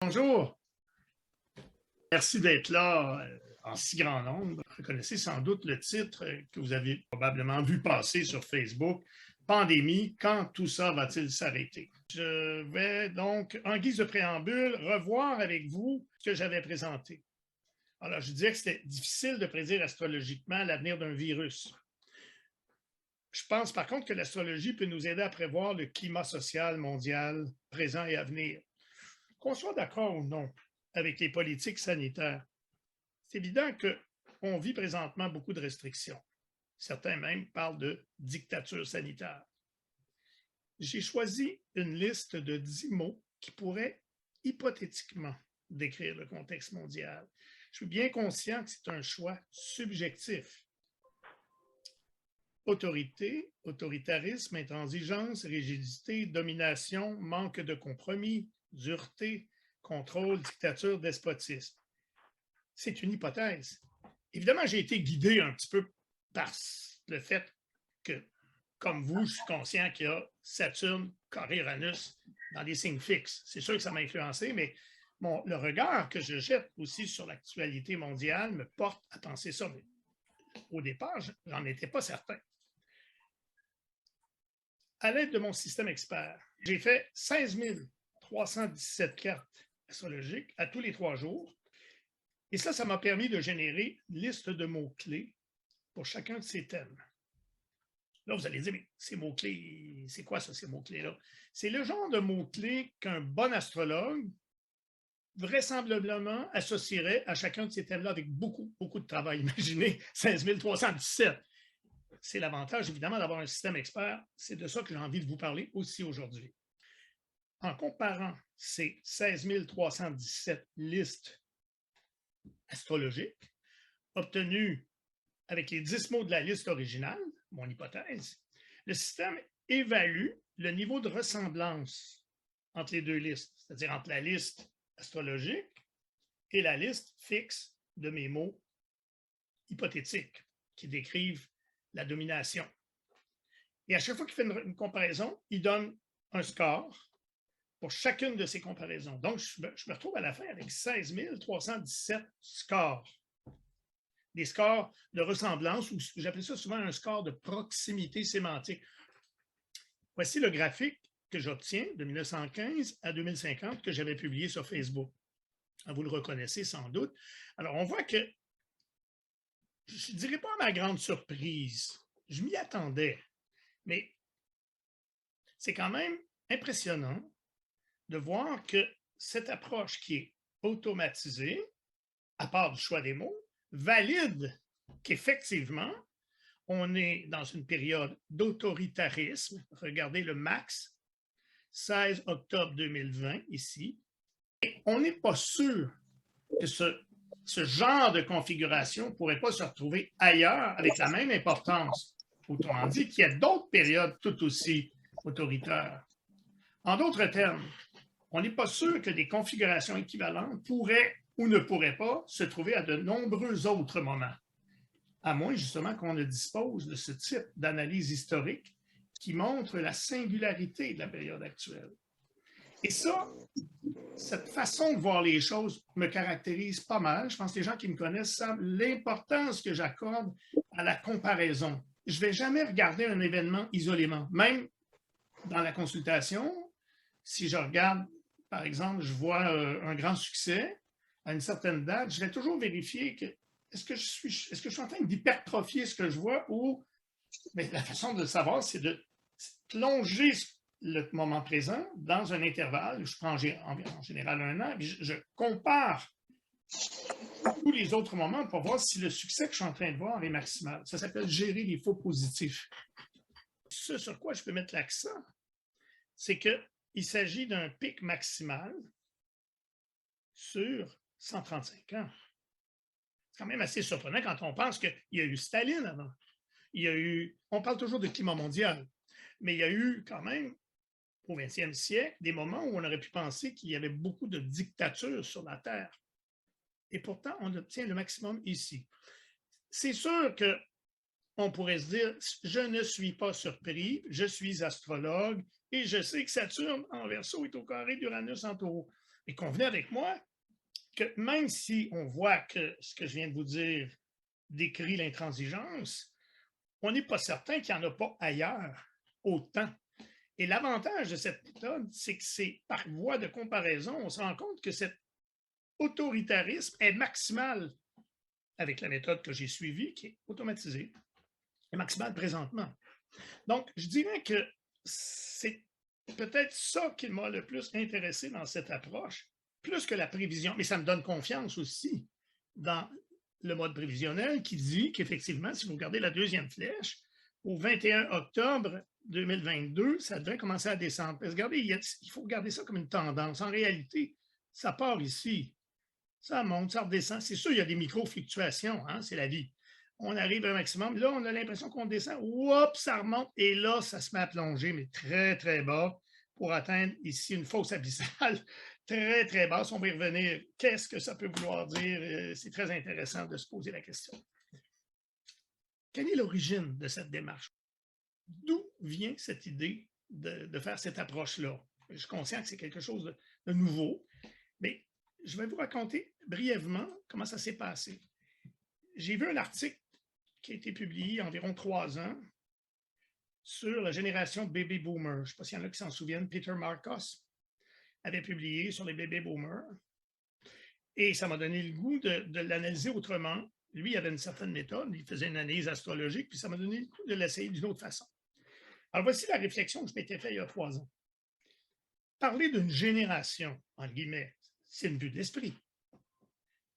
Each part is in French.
Bonjour, merci d'être là en si grand nombre. Vous connaissez sans doute le titre que vous avez probablement vu passer sur Facebook, Pandémie, quand tout ça va-t-il s'arrêter? Je vais donc, en guise de préambule, revoir avec vous ce que j'avais présenté. Alors, je disais que c'était difficile de prédire astrologiquement l'avenir d'un virus. Je pense par contre que l'astrologie peut nous aider à prévoir le climat social mondial présent et à venir. Qu'on soit d'accord ou non avec les politiques sanitaires, c'est évident qu'on vit présentement beaucoup de restrictions. Certains même parlent de dictature sanitaire. J'ai choisi une liste de 10 mots qui pourraient hypothétiquement décrire le contexte mondial. Je suis bien conscient que c'est un choix subjectif. Autorité, autoritarisme, intransigeance, rigidité, domination, manque de compromis, dureté, contrôle, dictature, despotisme. C'est une hypothèse. Évidemment, j'ai été guidé un petit peu par le fait que, comme vous, je suis conscient qu'il y a Saturne, carré Uranus dans des signes fixes. C'est sûr que ça m'a influencé, mais le regard que je jette aussi sur l'actualité mondiale me porte à penser ça. Mais au départ, j'en étais pas certain. À l'aide de mon système expert, j'ai fait 16 317 cartes astrologiques à tous les 3 jours. Et ça m'a permis de générer une liste de mots-clés pour chacun de ces thèmes. Là, vous allez dire, mais ces mots-clés, c'est quoi ça, ces mots-clés-là? C'est le genre de mots-clés qu'un bon astrologue vraisemblablement associerait à chacun de ces thèmes-là avec beaucoup, beaucoup de travail. Imaginez 16 317. C'est l'avantage, évidemment, d'avoir un système expert. C'est de ça que j'ai envie de vous parler aussi aujourd'hui. En comparant ces 16 317 listes astrologiques obtenues avec les 10 mots de la liste originale, mon hypothèse, le système évalue le niveau de ressemblance entre les deux listes, c'est-à-dire entre la liste astrologique et la liste fixe de mes mots hypothétiques qui décrivent la domination. Et à chaque fois qu'il fait une comparaison, il donne un score pour chacune de ces comparaisons. Donc, je me retrouve à la fin avec 16 317 scores. Des scores de ressemblance, ou j'appelle ça souvent un score de proximité sémantique. Voici le graphique que j'obtiens de 1915 à 2050 que j'avais publié sur Facebook. Vous le reconnaissez sans doute. Alors, on voit que, je ne dirais pas à ma grande surprise, je m'y attendais, mais c'est quand même impressionnant de voir que cette approche qui est automatisée, à part du choix des mots, valide qu'effectivement, on est dans une période d'autoritarisme. Regardez le max, 16 octobre 2020, ici. Et on n'est pas sûr que ce genre de configuration ne pourrait pas se retrouver ailleurs avec la même importance. Autrement dit, qu'il y a d'autres périodes tout aussi autoritaires. En d'autres termes, on n'est pas sûr que des configurations équivalentes pourraient ou ne pourraient pas se trouver à de nombreux autres moments, à moins justement qu'on ne dispose de ce type d'analyse historique qui montre la singularité de la période actuelle. Et ça, cette façon de voir les choses me caractérise pas mal. Je pense que les gens qui me connaissent savent l'importance que j'accorde à la comparaison. Je ne vais jamais regarder un événement isolément. Même dans la consultation, si je regarde, par exemple, je vois un grand succès à une certaine date, je vais toujours vérifier que est-ce que je suis en train d'hypertrophier ce que je vois ou mais la façon de le savoir, c'est de plonger le moment présent dans un intervalle. Je prends en général 1 an, puis je compare tous les autres moments pour voir si le succès que je suis en train de voir est maximal. Ça s'appelle gérer les faux positifs. Ce sur quoi je peux mettre l'accent, c'est qu'il s'agit d'un pic maximal sur 135 ans. C'est quand même assez surprenant quand on pense qu'il y a eu Staline avant. Il y a eu, on parle toujours de climat mondial, mais il y a eu quand même, au 20e siècle, des moments où on aurait pu penser qu'il y avait beaucoup de dictatures sur la Terre. Et pourtant, on obtient le maximum ici. C'est sûr qu'on pourrait se dire, je ne suis pas surpris, je suis astrologue et je sais que Saturne en Verseau est au carré d'Uranus en Taureau. Et convenez avec moi que même si on voit que ce que je viens de vous dire décrit l'intransigeance, on n'est pas certain qu'il n'y en a pas ailleurs autant. Et l'avantage de cette méthode, c'est que c'est par voie de comparaison, on se rend compte que cet autoritarisme est maximal avec la méthode que j'ai suivie, qui est automatisée, est maximal présentement. Donc, je dirais que c'est peut-être ça qui m'a le plus intéressé dans cette approche, plus que la prévision, mais ça me donne confiance aussi dans le mode prévisionnel qui dit qu'effectivement, si vous regardez la deuxième flèche, au 21 octobre 2022, ça devrait commencer à descendre. Parce que regardez, il faut regarder ça comme une tendance. En réalité, ça part ici, ça monte, ça redescend. C'est sûr, il y a des micro-fluctuations, hein, c'est la vie. On arrive à un maximum. Là, on a l'impression qu'on descend. Oups, ça remonte. Et là, ça se met à plonger, mais très, très bas pour atteindre ici une fosse abyssale très, très basse. On va y revenir. Qu'est-ce que ça peut vouloir dire? C'est très intéressant de se poser la question. Quelle est l'origine de cette démarche? D'où vient cette idée de faire cette approche-là? Je suis conscient que c'est quelque chose de nouveau, mais je vais vous raconter brièvement comment ça s'est passé. J'ai vu un article qui a été publié il y a environ 3 ans sur la génération baby boomer. Je ne sais pas s'il y en a qui s'en souviennent. Peter Marcos avait publié sur les baby boomers. Et ça m'a donné le goût de l'analyser autrement. Lui, il avait une certaine méthode, il faisait une analyse astrologique, puis ça m'a donné le goût de l'essayer d'une autre façon. Alors, voici la réflexion que je m'étais faite il y a 3 ans. Parler d'une génération, en guillemets, c'est une vue d'esprit.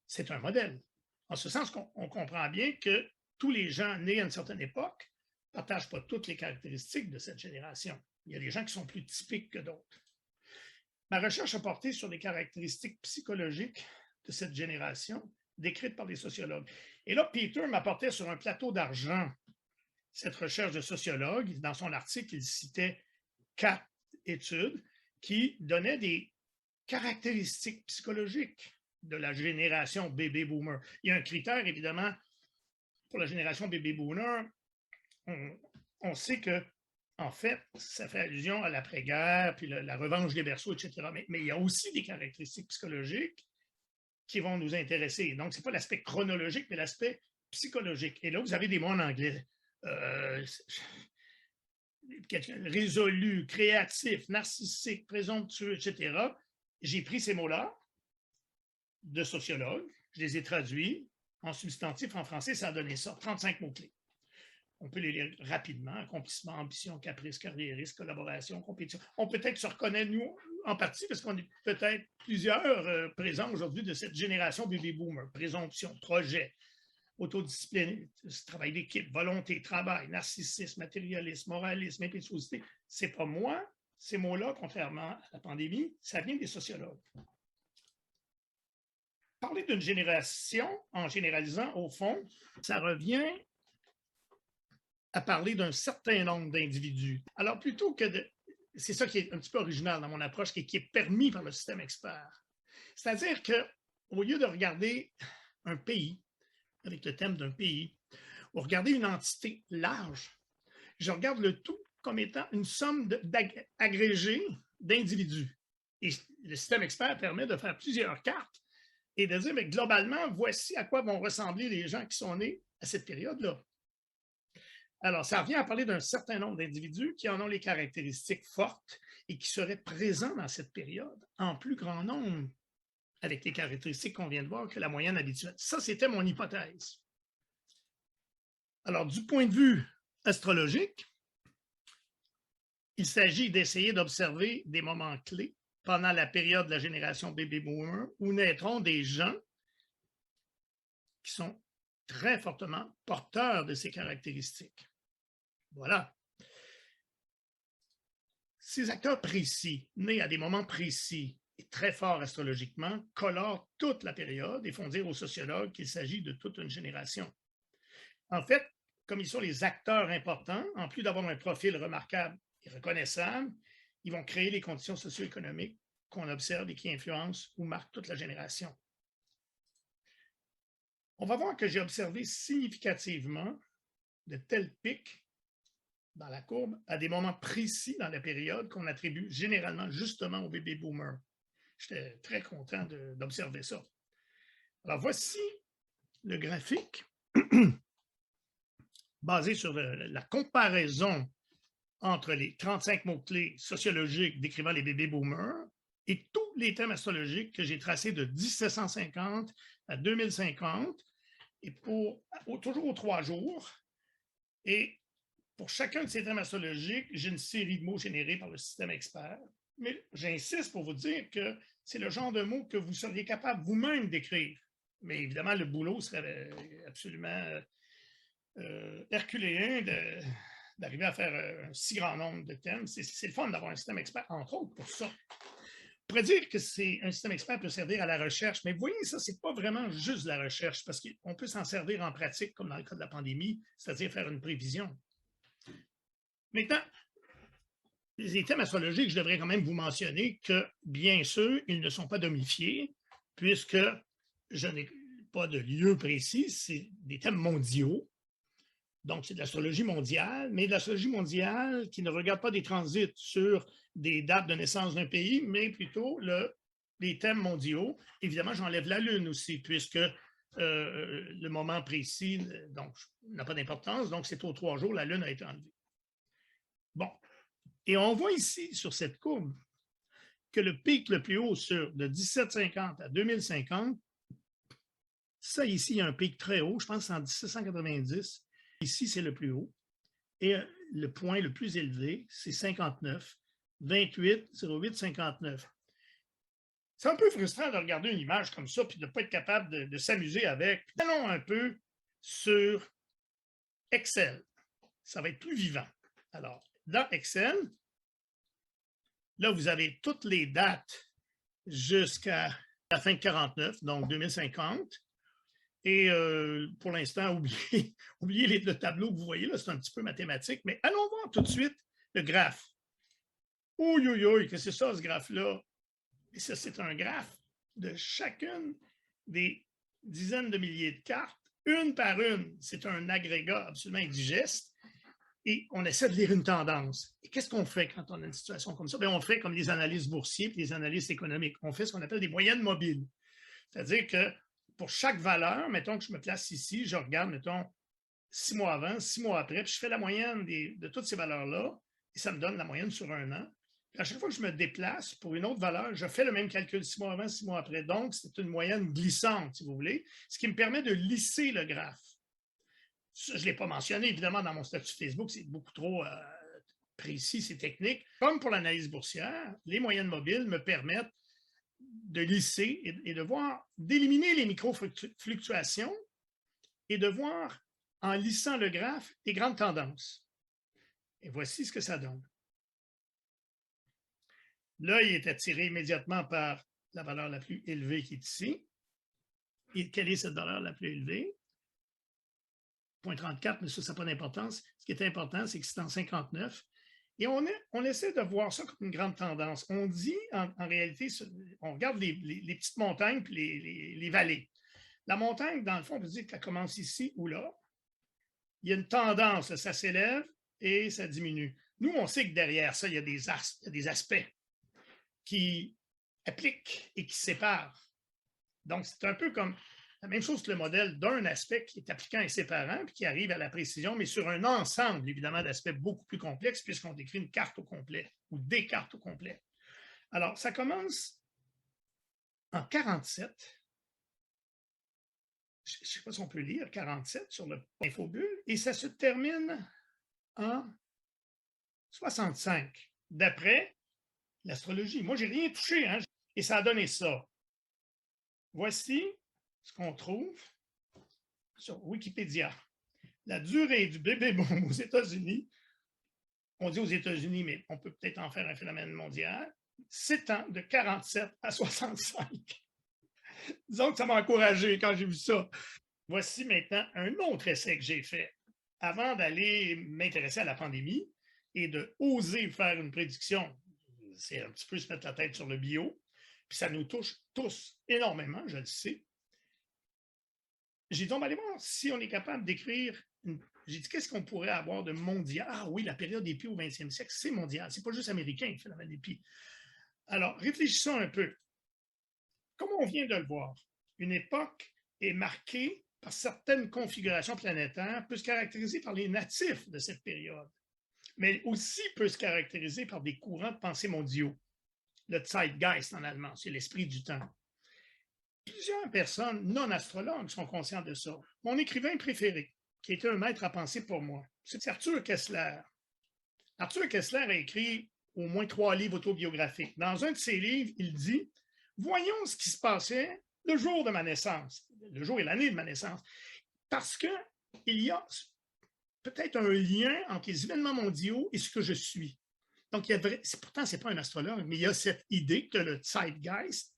C'est un modèle. En ce sens qu'on comprend bien que tous les gens nés à une certaine époque ne partagent pas toutes les caractéristiques de cette génération. Il y a des gens qui sont plus typiques que d'autres. Ma recherche a porté sur les caractéristiques psychologiques de cette génération décrites par les sociologues. Et là, Peter m'apportait sur un plateau d'argent cette recherche de sociologue. Dans son article, il citait 4 études qui donnaient des caractéristiques psychologiques de la génération baby boomer. Il y a un critère, évidemment, pour la génération baby boomer. On sait que, en fait, ça fait allusion à l'après-guerre, puis la revanche des berceaux, etc. Mais il y a aussi des caractéristiques psychologiques qui vont nous intéresser. Donc, ce n'est pas l'aspect chronologique, mais l'aspect psychologique. Et là, vous avez des mots en anglais. Résolu, créatif, narcissique, présomptueux, etc. J'ai pris ces mots-là de sociologue, je les ai traduits en substantif en français, ça a donné ça, 35 mots-clés. On peut les lire rapidement: accomplissement, ambition, caprice, carriérisme, collaboration, compétition. On peut-être se reconnaît, nous, en partie, parce qu'on est peut-être plusieurs présents aujourd'hui de cette génération baby boomer: présomption, projet, autodiscipline, travail d'équipe, volonté, travail, narcissisme, matérialisme, moralisme, impétuosité. C'est pas moi, ces mots-là, contrairement à la pandémie, ça vient des sociologues. Parler d'une génération, en généralisant, au fond, ça revient à parler d'un certain nombre d'individus. Alors, plutôt que de... C'est ça qui est un petit peu original dans mon approche, qui est permis par le système expert. C'est-à-dire qu'au lieu de regarder un pays, avec le thème d'un pays, ou regarder une entité large, je regarde le tout comme étant une somme agrégée d'individus. Et le système expert permet de faire plusieurs cartes et de dire, mais globalement, voici à quoi vont ressembler les gens qui sont nés à cette période-là. Alors, ça revient à parler d'un certain nombre d'individus qui en ont les caractéristiques fortes et qui seraient présents dans cette période en plus grand nombre, avec les caractéristiques qu'on vient de voir, que la moyenne habituelle. Ça, c'était mon hypothèse. Alors, du point de vue astrologique, il s'agit d'essayer d'observer des moments clés pendant la période de la génération baby boomer où naîtront des gens qui sont très fortement porteurs de ces caractéristiques. Voilà. Ces acteurs précis, nés à des moments précis et très forts astrologiquement, colorent toute la période et font dire aux sociologues qu'il s'agit de toute une génération. En fait, comme ils sont les acteurs importants, en plus d'avoir un profil remarquable et reconnaissable, ils vont créer les conditions socio-économiques qu'on observe et qui influencent ou marquent toute la génération. On va voir que j'ai observé significativement de tels pics dans la courbe à des moments précis dans la période qu'on attribue généralement justement aux baby boomers. j'étais très content d'observer ça. Alors, voici le graphique basé sur la comparaison entre les 35 mots-clés sociologiques décrivant les bébés boomers et tous les thèmes astrologiques que j'ai tracés de 1750 à 2050, et toujours aux 3 jours. Et pour chacun de ces thèmes astrologiques, j'ai une série de mots générés par le système expert. Mais j'insiste pour vous dire que c'est le genre de mots que vous seriez capable vous-même d'écrire. Mais évidemment, le boulot serait absolument herculéen d'arriver à faire un si grand nombre de thèmes. C'est le fun d'avoir un système expert, entre autres, pour ça. On pourrait dire que un système expert peut servir à la recherche, mais vous voyez, ça, c'est pas vraiment juste de la recherche, parce qu'on peut s'en servir en pratique, comme dans le cas de la pandémie, c'est-à-dire faire une prévision. Maintenant, les thèmes astrologiques, je devrais quand même vous mentionner que, bien sûr, ils ne sont pas domifiés, puisque je n'ai pas de lieu précis, c'est des thèmes mondiaux. Donc, c'est de l'astrologie mondiale, mais de l'astrologie mondiale qui ne regarde pas des transits sur des dates de naissance d'un pays, mais plutôt les thèmes mondiaux. Évidemment, j'enlève la Lune aussi, puisque le moment précis n'a pas d'importance. Donc, c'est aux 3 jours, la Lune a été enlevée. Bon. Et on voit ici, sur cette courbe, que le pic le plus haut de 1750 à 2050, ça ici, il y a un pic très haut, je pense que c'est en 1790. Ici, c'est le plus haut. Et le point le plus élevé, c'est 59, 28, 08, 59. C'est un peu frustrant de regarder une image comme ça puis de ne pas être capable de s'amuser avec. Allons un peu sur Excel. Ça va être plus vivant. Alors, dans Excel, là, vous avez toutes les dates jusqu'à la fin de 49, donc 2050. Et pour l'instant, oubliez le tableau que vous voyez là, c'est un petit peu mathématique, mais allons voir tout de suite le graphe. Ouh, qu'est-ce que c'est ça, ce graphe-là? Et ça, c'est un graphe de chacune des dizaines de milliers de cartes, une par une. C'est un agrégat absolument indigeste. Et on essaie de lire une tendance. Et qu'est-ce qu'on fait quand on a une situation comme ça? Bien, on fait comme les analystes boursiers et les analystes économiques. On fait ce qu'on appelle des moyennes mobiles. C'est-à-dire que pour chaque valeur, mettons que je me place ici, je regarde, mettons, 6 mois avant, 6 mois après, puis je fais la moyenne de toutes ces valeurs-là, et ça me donne la moyenne sur un an. Puis à chaque fois que je me déplace pour une autre valeur, je fais le même calcul 6 mois avant, 6 mois après. Donc, c'est une moyenne glissante, si vous voulez, ce qui me permet de lisser le graphe. Ça, je ne l'ai pas mentionné, évidemment, dans mon statut Facebook, c'est beaucoup trop précis, c'est technique. Comme pour l'analyse boursière, les moyennes mobiles me permettent de lisser et de voir, d'éliminer les micro-fluctuations et de voir, en lissant le graphe, les grandes tendances. Et voici ce que ça donne. L'œil est attiré immédiatement par la valeur la plus élevée qui est ici. Et quelle est cette valeur la plus élevée? 0,34, mais ça n'a pas d'importance. Ce qui est important, c'est que c'est en 59. Et on essaie de voir ça comme une grande tendance. On dit, en réalité, on regarde les petites montagnes et les vallées. La montagne, dans le fond, on peut dire qu'elle commence ici ou là. Il y a une tendance, ça s'élève et ça diminue. Nous, on sait que derrière ça, il y a des aspects qui appliquent et qui séparent. Donc, c'est un peu comme la même chose que le modèle d'un aspect qui est appliquant et séparant, puis qui arrive à la précision, mais sur un ensemble, évidemment, d'aspects beaucoup plus complexes, puisqu'on décrit une carte au complet ou des cartes au complet. Alors, ça commence en 47. Je ne sais pas si on peut lire 47 sur le infobulle, et ça se termine en 65, d'après l'astrologie. Moi, je n'ai rien touché, hein, et ça a donné ça. Voici ce qu'on trouve sur Wikipédia. La durée du bébé boom aux États-Unis, on dit aux États-Unis, mais on peut peut-être en faire un phénomène mondial, s'étend de 47 à 65. Disons que ça m'a encouragé quand j'ai vu ça. Voici maintenant un autre essai que j'ai fait avant d'aller m'intéresser à la pandémie et de oser faire une prédiction. C'est un petit peu se mettre la tête sur le bio, puis ça nous touche tous énormément, je le sais. J'ai dit, on va aller voir si on est capable d'écrire. J'ai dit, qu'est-ce qu'on pourrait avoir de mondial? Ah oui, la période des pies au 20e siècle, c'est mondial. C'est pas juste américain, le phénomène des pies. Alors, réfléchissons un peu. Comme on vient de le voir, une époque est marquée par certaines configurations planétaires, peut se caractériser par les natifs de cette période, mais aussi peut se caractériser par des courants de pensée mondiaux. Le Zeitgeist en allemand, c'est l'esprit du temps. Plusieurs personnes non astrologues sont conscientes de ça. Mon écrivain préféré, qui était un maître à penser pour moi, c'est Arthur Koestler. Arthur Koestler a écrit au moins 3 livres autobiographiques. Dans un de ses livres, il dit « Voyons ce qui se passait le jour de ma naissance, le jour et l'année de ma naissance, parce qu'il y a peut-être un lien entre les événements mondiaux et ce que je suis. » Donc, pourtant, ce n'est pas un astrologue, mais il y a cette idée que le Zeitgeist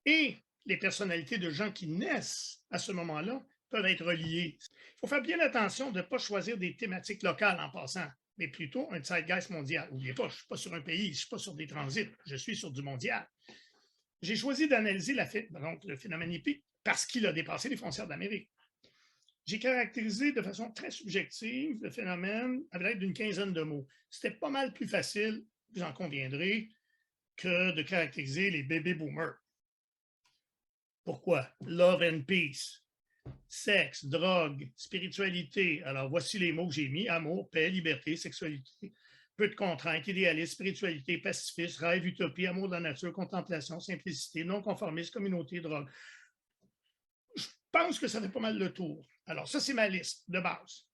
et les personnalités de gens qui naissent à ce moment-là peuvent être reliées. Il faut faire bien attention de ne pas choisir des thématiques locales en passant, mais plutôt un Zeitgeist mondial. N'oubliez pas, je ne suis pas sur un pays, je ne suis pas sur des transits, je suis sur du mondial. J'ai choisi d'analyser le phénomène hippique parce qu'il a dépassé les frontières d'Amérique. J'ai caractérisé de façon très subjective le phénomène avec l'aide d'une quinzaine de mots. C'était pas mal plus facile, vous en conviendrez, que de caractériser les baby boomers. Pourquoi? Love and peace, sexe, drogue, spiritualité. Alors, voici les mots que j'ai mis. Amour, paix, liberté, sexualité, peu de contraintes, idéalisme, spiritualité, pacifisme, rêve, utopie, amour de la nature, contemplation, simplicité, non-conformisme, communauté, drogue. Je pense que ça fait pas mal le tour. Alors, ça, c'est ma liste de base.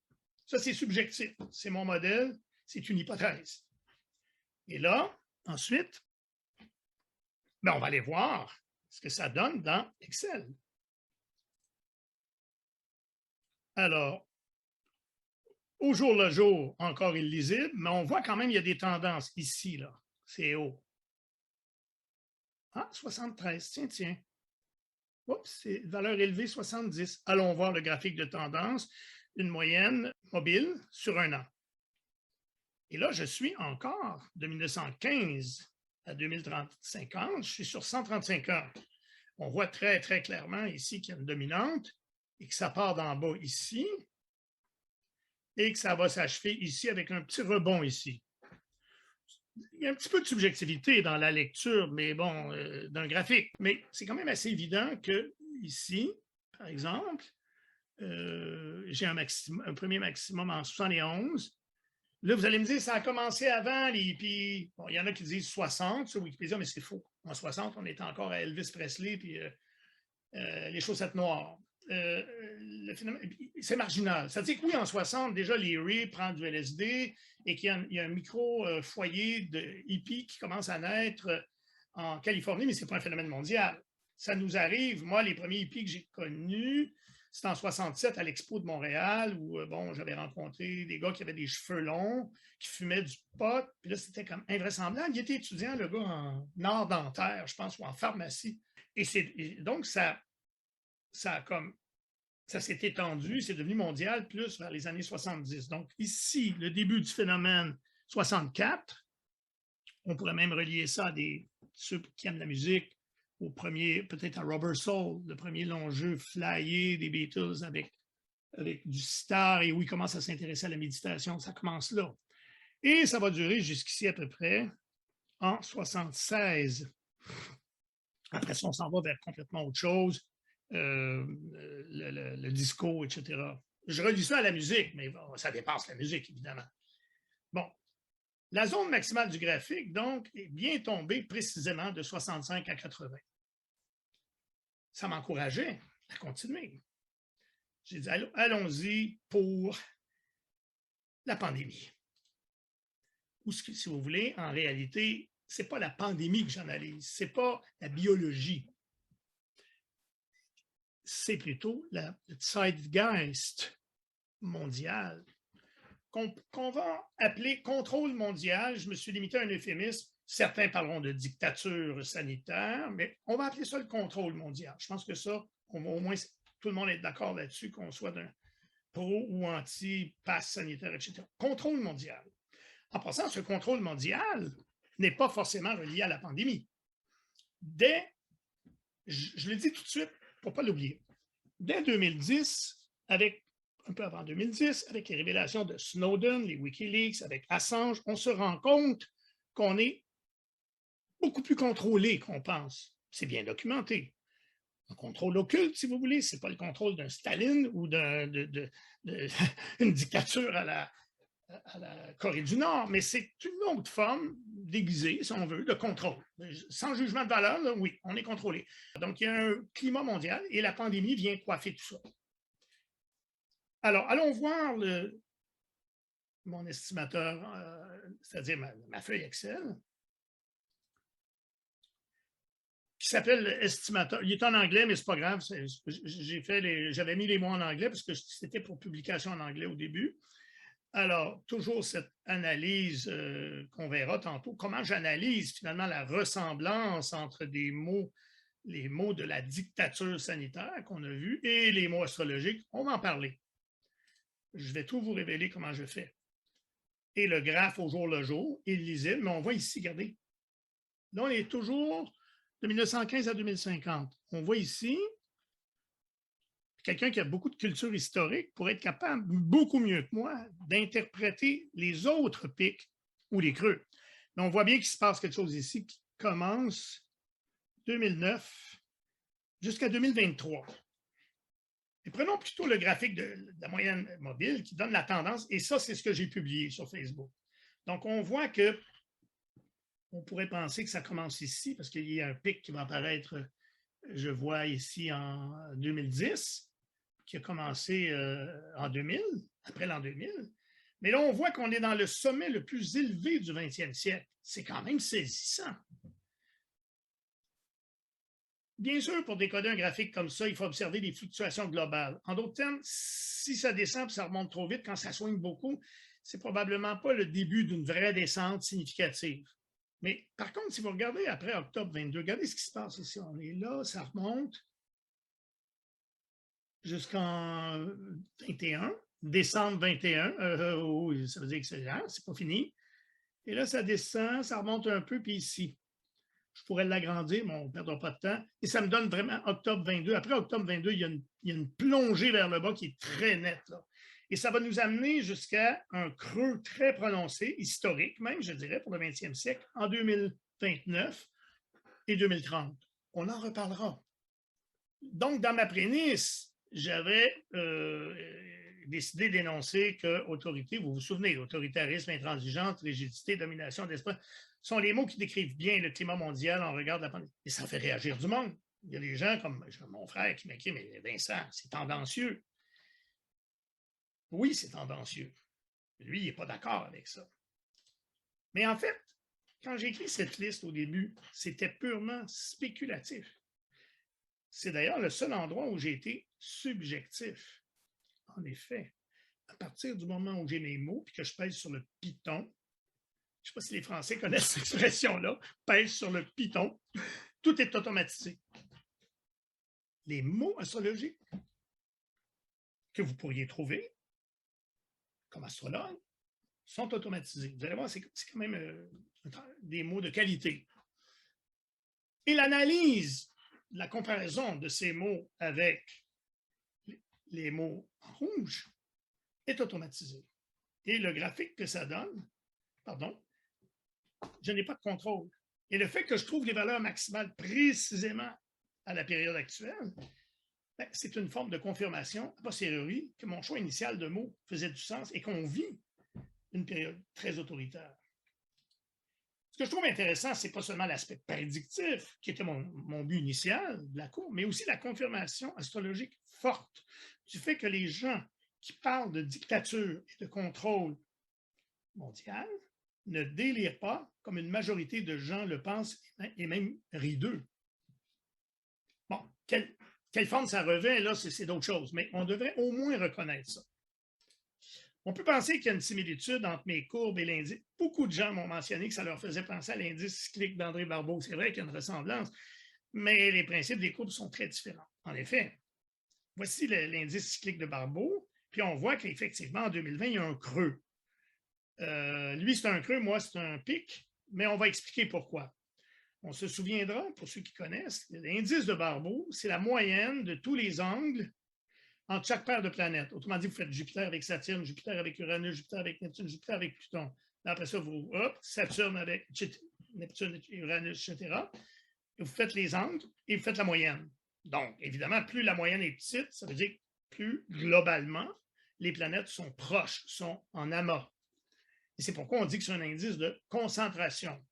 Ça, c'est subjectif. C'est mon modèle. C'est une hypothèse. Et là, ensuite, on va aller voir ce que ça donne dans Excel. Alors, au jour le jour, encore illisible, mais on voit quand même qu'il y a des tendances ici, là. C'est haut. Ah, 73, tiens. Oups, c'est valeur élevée, 70. Allons voir le graphique de tendance, une moyenne mobile sur un an. Et là, je suis encore de 1915 à 2050, je suis sur 135 heures. On voit très, très clairement ici qu'il y a une dominante et que ça part d'en bas ici et que ça va s'achever ici avec un petit rebond ici. Il y a un petit peu de subjectivité dans la lecture, mais bon, d'un graphique. Mais c'est quand même assez évident que ici, par exemple, j'ai un premier maximum en 71. Là, vous allez me dire, ça a commencé avant les hippies. Bon, il y en a qui disent 60 sur Wikipédia, mais c'est faux. En 60, on était encore à Elvis Presley puis les chaussettes noires. C'est marginal. Ça veut dire que oui, en 60, déjà, les Ray prennent du LSD et qu'il y a un micro-foyer de hippies qui commence à naître en Californie, mais ce n'est pas un phénomène mondial. Ça nous arrive, moi, les premiers hippies que j'ai connus, c'était en 67 à l'Expo de Montréal où, j'avais rencontré des gars qui avaient des cheveux longs, qui fumaient du pot, puis là, c'était comme invraisemblable. Il était étudiant, le gars, en art dentaire, je pense, ou en pharmacie. Et donc, ça s'est étendu, c'est devenu mondial plus vers les années 70. Donc ici, le début du phénomène 64, on pourrait même relier ça à ceux qui aiment la musique, au premier, peut-être à Rubber Soul, le premier long jeu flyé des Beatles avec du sitar et où ils commencent à s'intéresser à la méditation, ça commence là. Et ça va durer jusqu'ici à peu près en 76. Après ça, on s'en va vers complètement autre chose. Le disco, etc. Je relis ça à la musique, mais bon, ça dépasse la musique, évidemment. Bon, la zone maximale du graphique, donc, est bien tombée précisément de 65 à 80. Ça m'encourageait à continuer. J'ai dit, allons-y pour la pandémie. Ou si vous voulez, en réalité, ce n'est pas la pandémie que j'analyse, ce n'est pas la biologie. C'est plutôt le Zeitgeist mondial, qu'on va appeler contrôle mondial. Je me suis limité à un euphémisme. Certains parleront de dictature sanitaire, mais on va appeler ça le contrôle mondial. Je pense que ça, au moins, tout le monde est d'accord là-dessus, qu'on soit d'un pro ou anti-pass sanitaire, etc. Contrôle mondial. En passant, ce contrôle mondial n'est pas forcément relié à la pandémie. Je le dis tout de suite, pour ne pas l'oublier, dès 2010, un peu avant 2010, avec les révélations de Snowden, les Wikileaks, avec Assange, on se rend compte qu'on est beaucoup plus contrôlé qu'on pense. C'est bien documenté. Un contrôle occulte, si vous voulez, ce n'est pas le contrôle d'un Staline ou d'une dictature à la Corée du Nord, mais c'est une autre forme déguisée, si on veut, de contrôle. Sans jugement de valeur, là, oui, on est contrôlé. Donc, il y a un climat mondial et la pandémie vient coiffer tout ça. Alors, allons voir mon estimateur, c'est-à-dire ma feuille Excel, qui s'appelle estimateur. Il est en anglais, mais ce n'est pas grave. J'avais mis les mots en anglais parce que c'était pour publication en anglais au début. Alors, toujours cette analyse qu'on verra tantôt, comment j'analyse finalement la ressemblance entre les mots de la dictature sanitaire qu'on a vu et les mots astrologiques. On va en parler. Je vais tout vous révéler comment je fais. Et le graphe au jour le jour est lisible, mais on voit ici, regardez. Là, on est toujours de 1915 à 2050. On voit ici quelqu'un qui a beaucoup de culture historique pourrait être capable, beaucoup mieux que moi, d'interpréter les autres pics ou les creux. Mais on voit bien qu'il se passe quelque chose ici qui commence 2009 jusqu'à 2023. Et prenons plutôt le graphique de la moyenne mobile qui donne la tendance, et ça, c'est ce que j'ai publié sur Facebook. Donc, on voit que on pourrait penser que ça commence ici, parce qu'il y a un pic qui va apparaître, je vois ici en 2010, qui a commencé en 2000, après l'an 2000. Mais là, on voit qu'on est dans le sommet le plus élevé du 20e siècle. C'est quand même saisissant. Bien sûr, pour décoder un graphique comme ça, il faut observer des fluctuations globales. En d'autres termes, si ça descend et ça remonte trop vite, quand ça soigne beaucoup, c'est probablement pas le début d'une vraie descente significative. Mais par contre, si vous regardez après octobre 22, regardez ce qui se passe ici. On est là, ça remonte jusqu'en 21, décembre 21. Oui, ça veut dire que c'est pas fini. Et là, ça descend, ça remonte un peu, puis ici. Je pourrais l'agrandir, mais on ne perdra pas de temps. Et ça me donne vraiment octobre 22. Après octobre 22, il y a une plongée vers le bas qui est très nette, là. Et ça va nous amener jusqu'à un creux très prononcé, historique même, je dirais, pour le 20e siècle, en 2029 et 2030. On en reparlera. Donc, dans ma prémisse, j'avais décidé d'énoncer que autorité, vous vous souvenez, autoritarisme, intransigeance, rigidité, domination, d'espace, sont les mots qui décrivent bien le climat mondial en regard de la pandémie. Et ça fait réagir du monde. Il y a des gens comme mon frère qui m'écrit, mais Vincent, c'est tendancieux. Oui, c'est tendancieux. Lui, il n'est pas d'accord avec ça. Mais en fait, quand j'ai écrit cette liste au début, c'était purement spéculatif. C'est d'ailleurs le seul endroit où j'ai été subjectif. En effet, à partir du moment où j'ai mes mots et que je pèse sur le piton, je ne sais pas si les Français connaissent cette expression-là, pèse sur le piton, tout est automatisé. Les mots astrologiques que vous pourriez trouver comme astrologue sont automatisés. Vous allez voir, c'est quand même des mots de qualité. Et l'analyse, la comparaison de ces mots avec les mots en rouge est automatisée. Et le graphique que ça donne, pardon, je n'ai pas de contrôle. Et le fait que je trouve les valeurs maximales précisément à la période actuelle, ben, c'est une forme de confirmation a posteriori que mon choix initial de mots faisait du sens et qu'on vit une période très autoritaire. Ce que je trouve intéressant, ce n'est pas seulement l'aspect prédictif, qui était mon but initial de la cour, mais aussi la confirmation astrologique forte du fait que les gens qui parlent de dictature et de contrôle mondial ne délirent pas comme une majorité de gens le pensent et même rient d'eux. Bon, quelle forme ça revêt, là, c'est d'autres choses, mais on devrait au moins reconnaître ça. On peut penser qu'il y a une similitude entre mes courbes et l'indice. Beaucoup de gens m'ont mentionné que ça leur faisait penser à l'indice cyclique d'André Barbeau. C'est vrai qu'il y a une ressemblance, mais les principes des courbes sont très différents. En effet, voici l'indice cyclique de Barbeau, puis on voit qu'effectivement, en 2020, il y a un creux. Lui, c'est un creux, moi, c'est un pic, mais on va expliquer pourquoi. On se souviendra, pour ceux qui connaissent, l'indice de Barbeau, c'est la moyenne de tous les angles entre chaque paire de planètes. Autrement dit, vous faites Jupiter avec Saturne, Jupiter avec Uranus, Jupiter avec Neptune, Jupiter avec Pluton. Après ça, vous, Saturne avec Neptune, Uranus, etc. vous faites les angles et vous faites la moyenne. Donc, évidemment, plus la moyenne est petite, ça veut dire que plus globalement, les planètes sont proches, sont en amas. Et c'est pourquoi on dit que c'est un indice de concentration.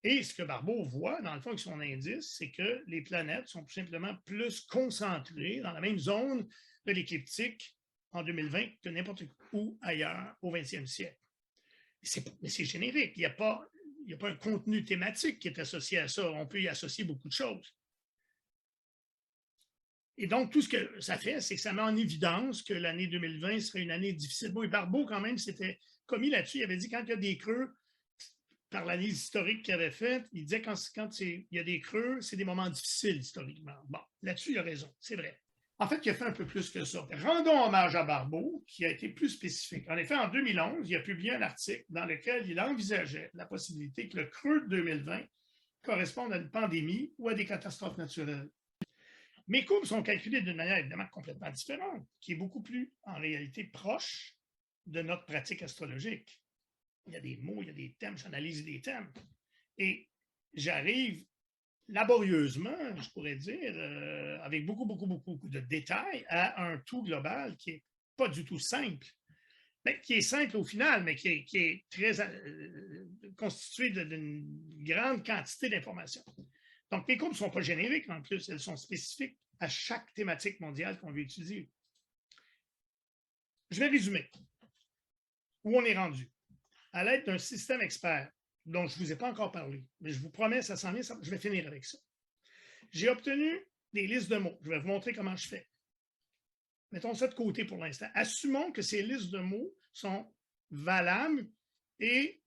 Et ce que Barbeau voit, dans le fond, avec son indice, c'est que les planètes sont tout simplement plus concentrées dans la même zone de l'écliptique en 2020 que n'importe où ailleurs au 20e siècle. Mais c'est générique. Il n'y a pas un contenu thématique qui est associé à ça. On peut y associer beaucoup de choses. Et donc, tout ce que ça fait, c'est que ça met en évidence que l'année 2020 serait une année difficile. Bon, et Barbeau, quand même, s'était commis là-dessus. Il avait dit quand il y a des creux, par l'analyse historique qu'il avait faite, il disait quand il y a des creux, c'est des moments difficiles historiquement. Bon, là-dessus, il a raison, c'est vrai. En fait, il a fait un peu plus que ça. Rendons hommage à Barbeau, qui a été plus spécifique. En effet, en 2011, il a publié un article dans lequel il envisageait la possibilité que le creux de 2020 corresponde à une pandémie ou à des catastrophes naturelles. Mes courbes sont calculées d'une manière évidemment complètement différente, qui est beaucoup plus, en réalité, proche de notre pratique astrologique. Il y a des mots, il y a des thèmes, j'analyse des thèmes. Et j'arrive laborieusement, je pourrais dire, avec beaucoup de détails, à un tout global qui n'est pas du tout simple, mais qui est simple au final, mais qui est très constitué d'une grande quantité d'informations. Donc, les courbes ne sont pas génériques en plus, elles sont spécifiques à chaque thématique mondiale qu'on veut étudier. Je vais résumer où on est rendu. À l'aide d'un système expert dont je ne vous ai pas encore parlé, mais je vous promets, ça s'en vient, je vais finir avec ça. J'ai obtenu des listes de mots. Je vais vous montrer comment je fais. Mettons ça de côté pour l'instant. Assumons que ces listes de mots sont valables et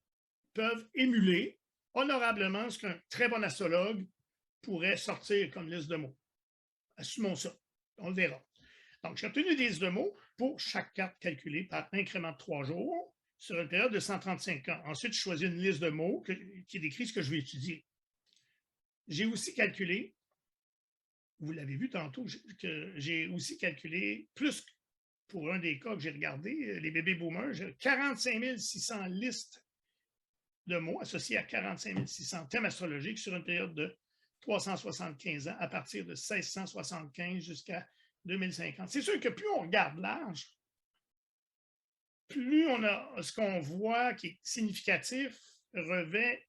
peuvent émuler honorablement ce qu'un très bon astrologue pourrait sortir comme liste de mots. Assumons ça. On le verra. Donc, j'ai obtenu des listes de mots pour chaque carte calculée par incrément de 3 jours sur une période de 135 ans. Ensuite, je choisis une liste de mots qui décrit ce que je vais étudier. J'ai aussi calculé, vous l'avez vu tantôt, que j'ai aussi calculé plus pour un des cas que j'ai regardé, les bébés boomers, j'ai 45 600 listes de mots associés à 45 600 thèmes astrologiques sur une période de 375 ans à partir de 1675 jusqu'à 2050. C'est sûr que plus on regarde large, plus on a ce qu'on voit qui est significatif revêt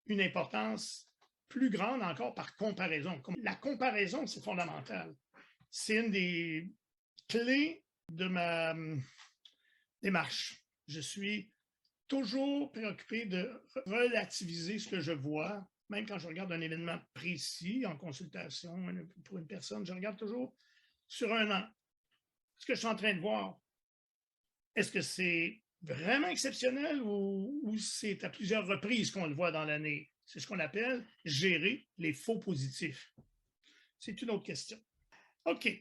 une importance plus grande encore par comparaison. La comparaison, c'est fondamental. C'est une des clés de ma démarche. Je suis toujours préoccupé de relativiser ce que je vois, même quand je regarde un événement précis en consultation pour une personne, je regarde toujours sur un an. Ce que je suis en train de voir, est-ce que c'est vraiment exceptionnel ou c'est à plusieurs reprises qu'on le voit dans l'année? C'est ce qu'on appelle gérer les faux positifs. C'est une autre question. OK.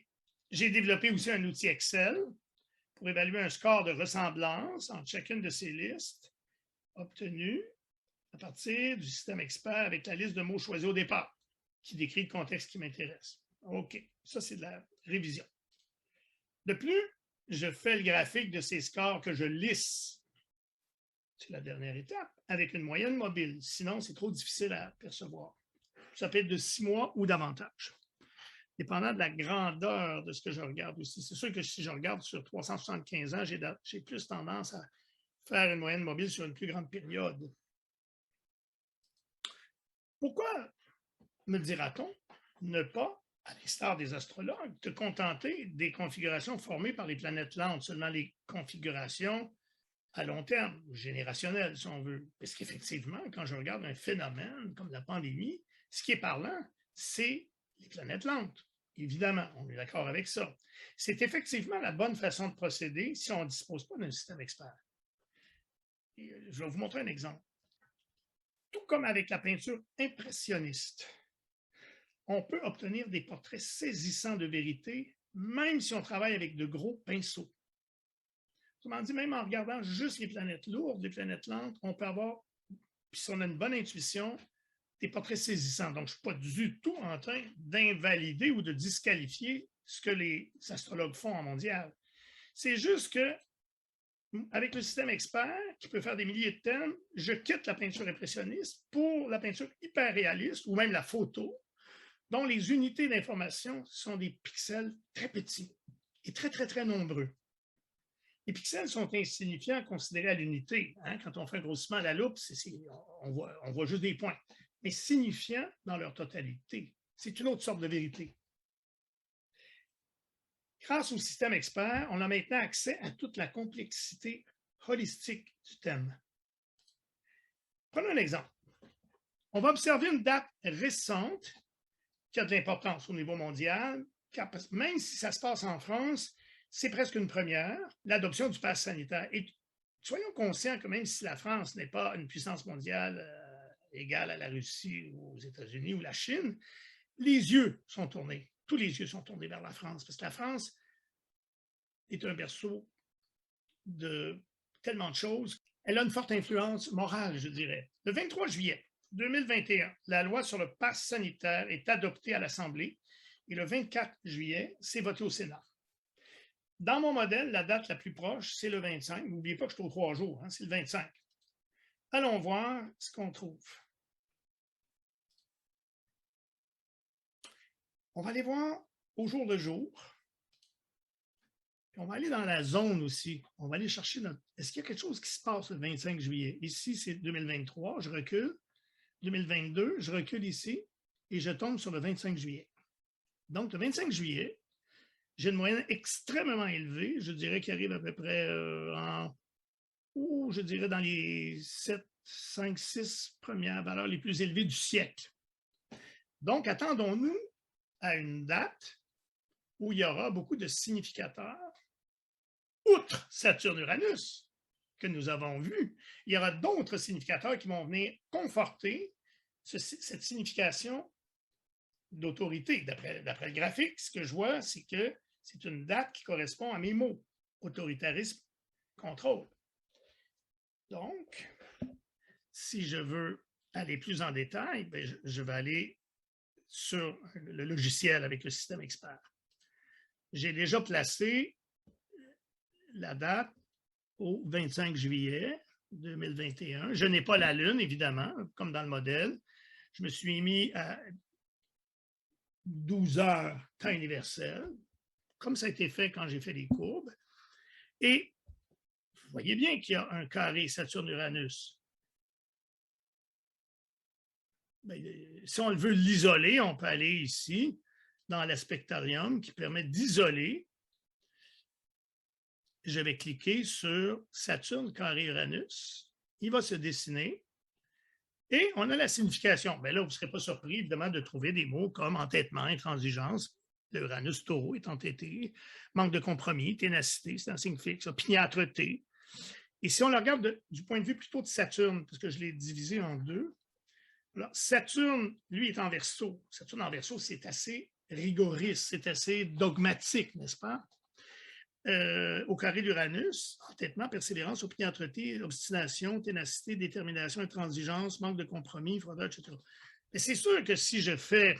J'ai développé aussi un outil Excel pour évaluer un score de ressemblance entre chacune de ces listes obtenues à partir du système expert avec la liste de mots choisis au départ, qui décrit le contexte qui m'intéresse. OK. Ça, c'est de la révision. De plus, je fais le graphique de ces scores que je lisse. C'est la dernière étape, avec une moyenne mobile. Sinon, c'est trop difficile à percevoir. Ça peut être de 6 mois ou davantage, dépendant de la grandeur de ce que je regarde aussi. C'est sûr que si je regarde sur 375 ans, j'ai plus tendance à faire une moyenne mobile sur une plus grande période. Pourquoi, me dira-t-on, ne pas, à l'instar des astrologues, te contenter des configurations formées par les planètes lentes, seulement les configurations à long terme, générationnelles, si on veut. Parce qu'effectivement, quand je regarde un phénomène comme la pandémie, ce qui est parlant, c'est les planètes lentes. Évidemment, on est d'accord avec ça. C'est effectivement la bonne façon de procéder si on ne dispose pas d'un système expert. Et je vais vous montrer un exemple. Tout comme avec la peinture impressionniste, on peut obtenir des portraits saisissants de vérité, même si on travaille avec de gros pinceaux. Autrement dit, même en regardant juste les planètes lourdes, les planètes lentes, on peut avoir, puis si on a une bonne intuition, des portraits saisissants. Donc, je ne suis pas du tout en train d'invalider ou de disqualifier ce que les astrologues font en mondial. C'est juste que avec le système expert, qui peut faire des milliers de thèmes, je quitte la peinture impressionniste pour la peinture hyper-réaliste ou même la photo, dont les unités d'information sont des pixels très petits et très, très, très nombreux. Les pixels sont insignifiants considérés à l'unité. Hein? Quand on fait un grossissement à la loupe, on voit juste des points. Mais signifiants dans leur totalité. C'est une autre sorte de vérité. Grâce au système expert, on a maintenant accès à toute la complexité holistique du thème. Prenons un exemple. On va observer une date récente qui a de l'importance au niveau mondial, car même si ça se passe en France, c'est presque une première, l'adoption du pass sanitaire. Et soyons conscients que même si la France n'est pas une puissance mondiale égale à la Russie ou aux États-Unis ou la Chine, les yeux sont tournés, tous les yeux sont tournés vers la France, parce que la France est un berceau de tellement de choses. Elle a une forte influence morale, je dirais. Le 23 juillet 2021, la loi sur le pass sanitaire est adoptée à l'Assemblée et le 24 juillet, c'est voté au Sénat. Dans mon modèle, la date la plus proche, c'est le 25. N'oubliez pas que je suis aux 3 jours, hein, c'est le 25. Allons voir ce qu'on trouve. On va aller voir au jour le jour. Puis on va aller dans la zone aussi. On va aller chercher est-ce qu'il y a quelque chose qui se passe le 25 juillet? Ici, c'est 2023, je recule. 2022, je recule ici et je tombe sur le 25 juillet. Donc, le 25 juillet, j'ai une moyenne extrêmement élevée, je dirais qu'il arrive à peu près je dirais dans les 7, 5, 6 premières valeurs les plus élevées du siècle. Donc, attendons-nous à une date où il y aura beaucoup de significateurs, outre Saturne-Uranus, que nous avons vu. Il y aura d'autres significateurs qui vont venir conforter cette signification d'autorité. D'après le graphique, ce que je vois, c'est que c'est une date qui correspond à mes mots. Autoritarisme, contrôle. Donc, si je veux aller plus en détail, bien, je vais aller sur le logiciel avec le système expert. J'ai déjà placé la date au 25 juillet 2021. Je n'ai pas la Lune, évidemment, comme dans le modèle. Je me suis mis à 12 heures temps universel, comme ça a été fait quand j'ai fait les courbes. Et vous voyez bien qu'il y a un carré Saturne-Uranus. Si on veut l'isoler, on peut aller ici, dans l'aspectarium, qui permet d'isoler. Je vais cliquer sur Saturne carré Uranus. Il va se dessiner. Et on a la signification. Bien là, vous ne serez pas surpris, évidemment, de trouver des mots comme entêtement, intransigeance. L'Uranus taureau est entêté. Manque de compromis, ténacité, c'est un signe fixe. Opiniâtreté. Et si on le regarde du point de vue plutôt de Saturne, parce que je l'ai divisé en deux, alors, Saturne, lui, est en Verseau. Saturne en Verseau, c'est assez rigoriste, c'est assez dogmatique, n'est-ce pas? Au carré d'Uranus, entêtement, persévérance, opiniâtreté, obstination, ténacité, détermination, intransigeance, manque de compromis, froideur, etc. Mais c'est sûr que si je fais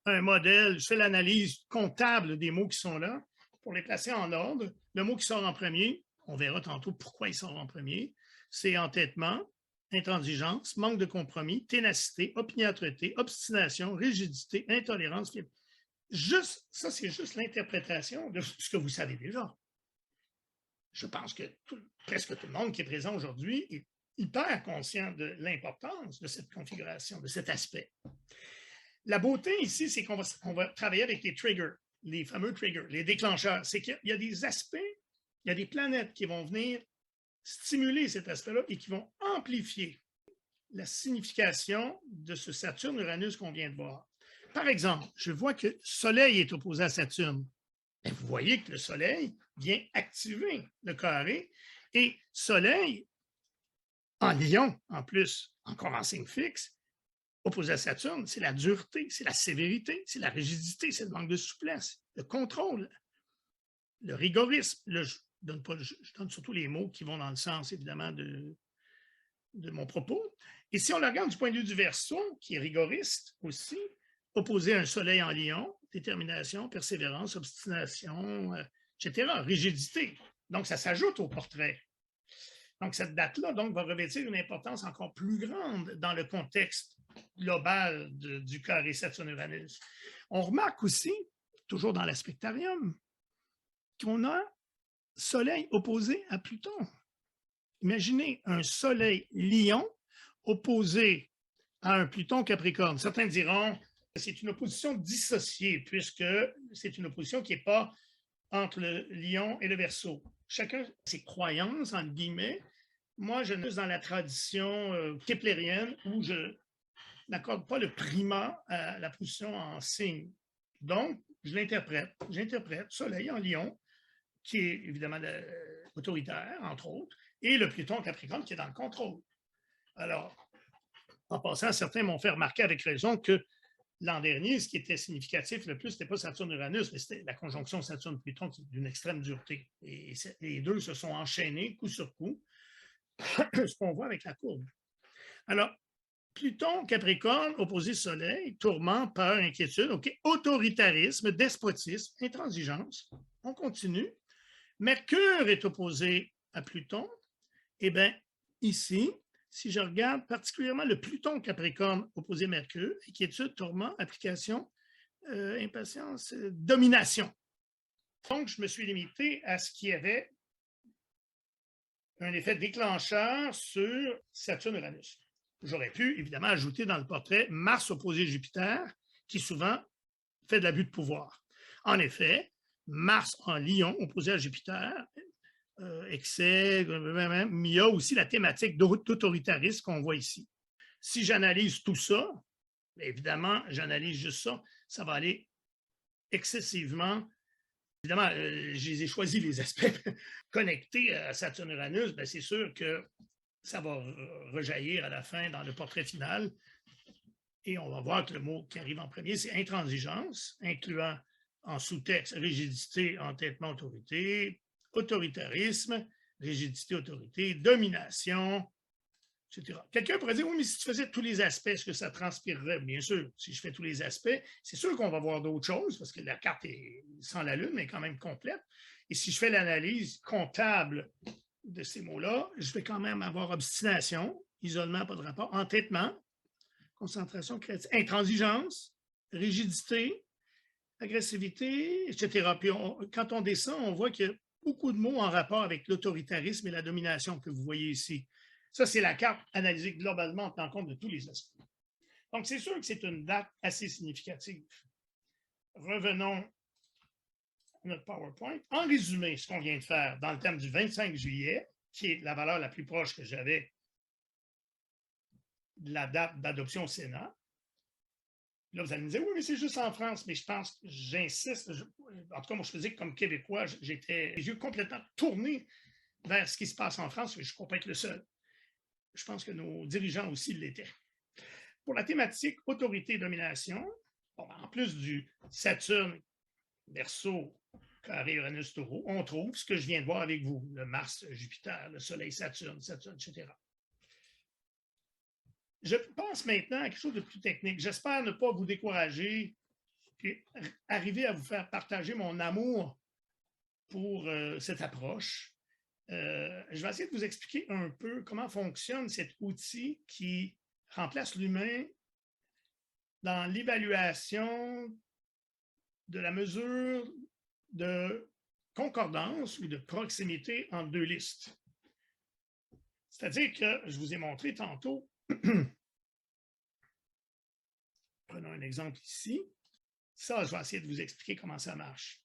un modèle, je fais l'analyse comptable des mots qui sont là, pour les placer en ordre, le mot qui sort en premier, on verra tantôt pourquoi il sort en premier, c'est entêtement, intransigeance, manque de compromis, ténacité, opiniâtreté, obstination, rigidité, intolérance. Ça, c'est juste l'interprétation de ce que vous savez déjà. Je pense que presque tout le monde qui est présent aujourd'hui est hyper conscient de l'importance de cette configuration, de cet aspect. La beauté ici, c'est qu'on va travailler avec les triggers, les fameux triggers, les déclencheurs. C'est qu'il y a des aspects, il y a des planètes qui vont venir stimuler cet aspect-là et qui vont amplifier la signification de ce Saturne-Uranus qu'on vient de voir. Par exemple, je vois que le Soleil est opposé à Saturne. Et vous voyez que le Soleil vient activer le carré et Soleil, en Lion, en plus, encore en signe fixe, opposé à Saturne, c'est la dureté, c'est la sévérité, c'est la rigidité, c'est le manque de souplesse, le contrôle, le rigorisme. Là, je donne surtout les mots qui vont dans le sens, évidemment, de mon propos. Et si on le regarde du point de vue du Verseau, qui est rigoriste aussi, opposé à un Soleil en Lion, détermination, persévérance, obstination, etc., rigidité. Donc, ça s'ajoute au portrait. Donc, cette date-là donc, va revêtir une importance encore plus grande dans le contexte global du carré Saturne-Uranus. On remarque aussi, toujours dans l'aspectarium, qu'on a Soleil opposé à Pluton. Imaginez un Soleil Lion opposé à un Pluton Capricorne. Certains diront que c'est une opposition dissociée, puisque c'est une opposition qui n'est pas entre le Lion et le Verseau. Chacun a ses croyances, entre guillemets. Moi, je suis plus dans la tradition keplérienne où je n'accorde pas le primat à la position en signe. Donc, je l'interprète. J'interprète Soleil en Lion, qui est évidemment autoritaire, entre autres, et le Pluton Capricorne qui est dans le contrôle. Alors, en passant, certains m'ont fait remarquer avec raison que l'an dernier, ce qui était significatif le plus, ce n'était pas Saturne-Uranus, mais c'était la conjonction Saturne-Pluton d'une extrême dureté. Et les deux se sont enchaînés coup sur coup, ce qu'on voit avec la courbe. Alors, Pluton, Capricorne, opposé Soleil, tourment, peur, inquiétude, OK, autoritarisme, despotisme, intransigeance. On continue. Mercure est opposé à Pluton. Eh bien, ici, si je regarde particulièrement le Pluton Capricorne opposé Mercure, inquiétude, tourment, application, impatience, domination. Donc, je me suis limité à ce qui avait un effet déclencheur sur Saturne-Uranus. J'aurais pu, évidemment, ajouter dans le portrait Mars opposé Jupiter, qui souvent fait de l'abus de pouvoir. En effet, Mars en Lion opposé à Jupiter, excès, mais il y a aussi la thématique d'autoritarisme qu'on voit ici. Si j'analyse tout ça, évidemment, j'analyse juste ça, ça va aller excessivement. Évidemment, je les ai choisis les aspects connectés à Saturne-Uranus, c'est sûr que ça va rejaillir à la fin dans le portrait final. Et on va voir que le mot qui arrive en premier, c'est intransigeance, incluant en sous-texte rigidité, entêtement, autorité, autoritarisme, rigidité, autorité, domination, etc. Quelqu'un pourrait dire, oui, mais si tu faisais tous les aspects, est-ce que ça transpirerait? Bien sûr, si je fais tous les aspects, c'est sûr qu'on va voir d'autres choses, parce que la carte est sans la Lune, mais quand même complète. Et si je fais l'analyse comptable de ces mots-là, je vais quand même avoir obstination, isolement, pas de rapport, entêtement, concentration créative, intransigeance, rigidité, agressivité, etc. Puis quand on descend, on voit qu'il y a beaucoup de mots en rapport avec l'autoritarisme et la domination que vous voyez ici. Ça, c'est la carte analysée globalement en tenant compte de tous les aspects. Donc, c'est sûr que c'est une date assez significative. Revenons à notre PowerPoint. En résumé, ce qu'on vient de faire dans le thème du 25 juillet, qui est la valeur la plus proche que j'avais de la date d'adoption au Sénat. Là, vous allez me dire, oui, mais c'est juste en France. Mais je pense, j'insiste, en tout cas, moi, je faisais comme Québécois, j'étais les yeux complètement tournés vers ce qui se passe en France, mais je ne crois pas être le seul. Je pense que nos dirigeants aussi l'étaient. Pour la thématique autorité et domination, en plus du Saturne, Verseau, carré Uranus, Taureau, on trouve ce que je viens de voir avec vous, le Mars, Jupiter, le Soleil, Saturne, etc. Je pense maintenant à quelque chose de plus technique. J'espère ne pas vous décourager et arriver à vous faire partager mon amour pour cette approche. Je vais essayer de vous expliquer un peu comment fonctionne cet outil qui remplace l'humain dans l'évaluation de la mesure de concordance ou de proximité entre deux listes. C'est-à-dire que je vous ai montré tantôt, prenons un exemple ici. Ça, je vais essayer de vous expliquer comment ça marche.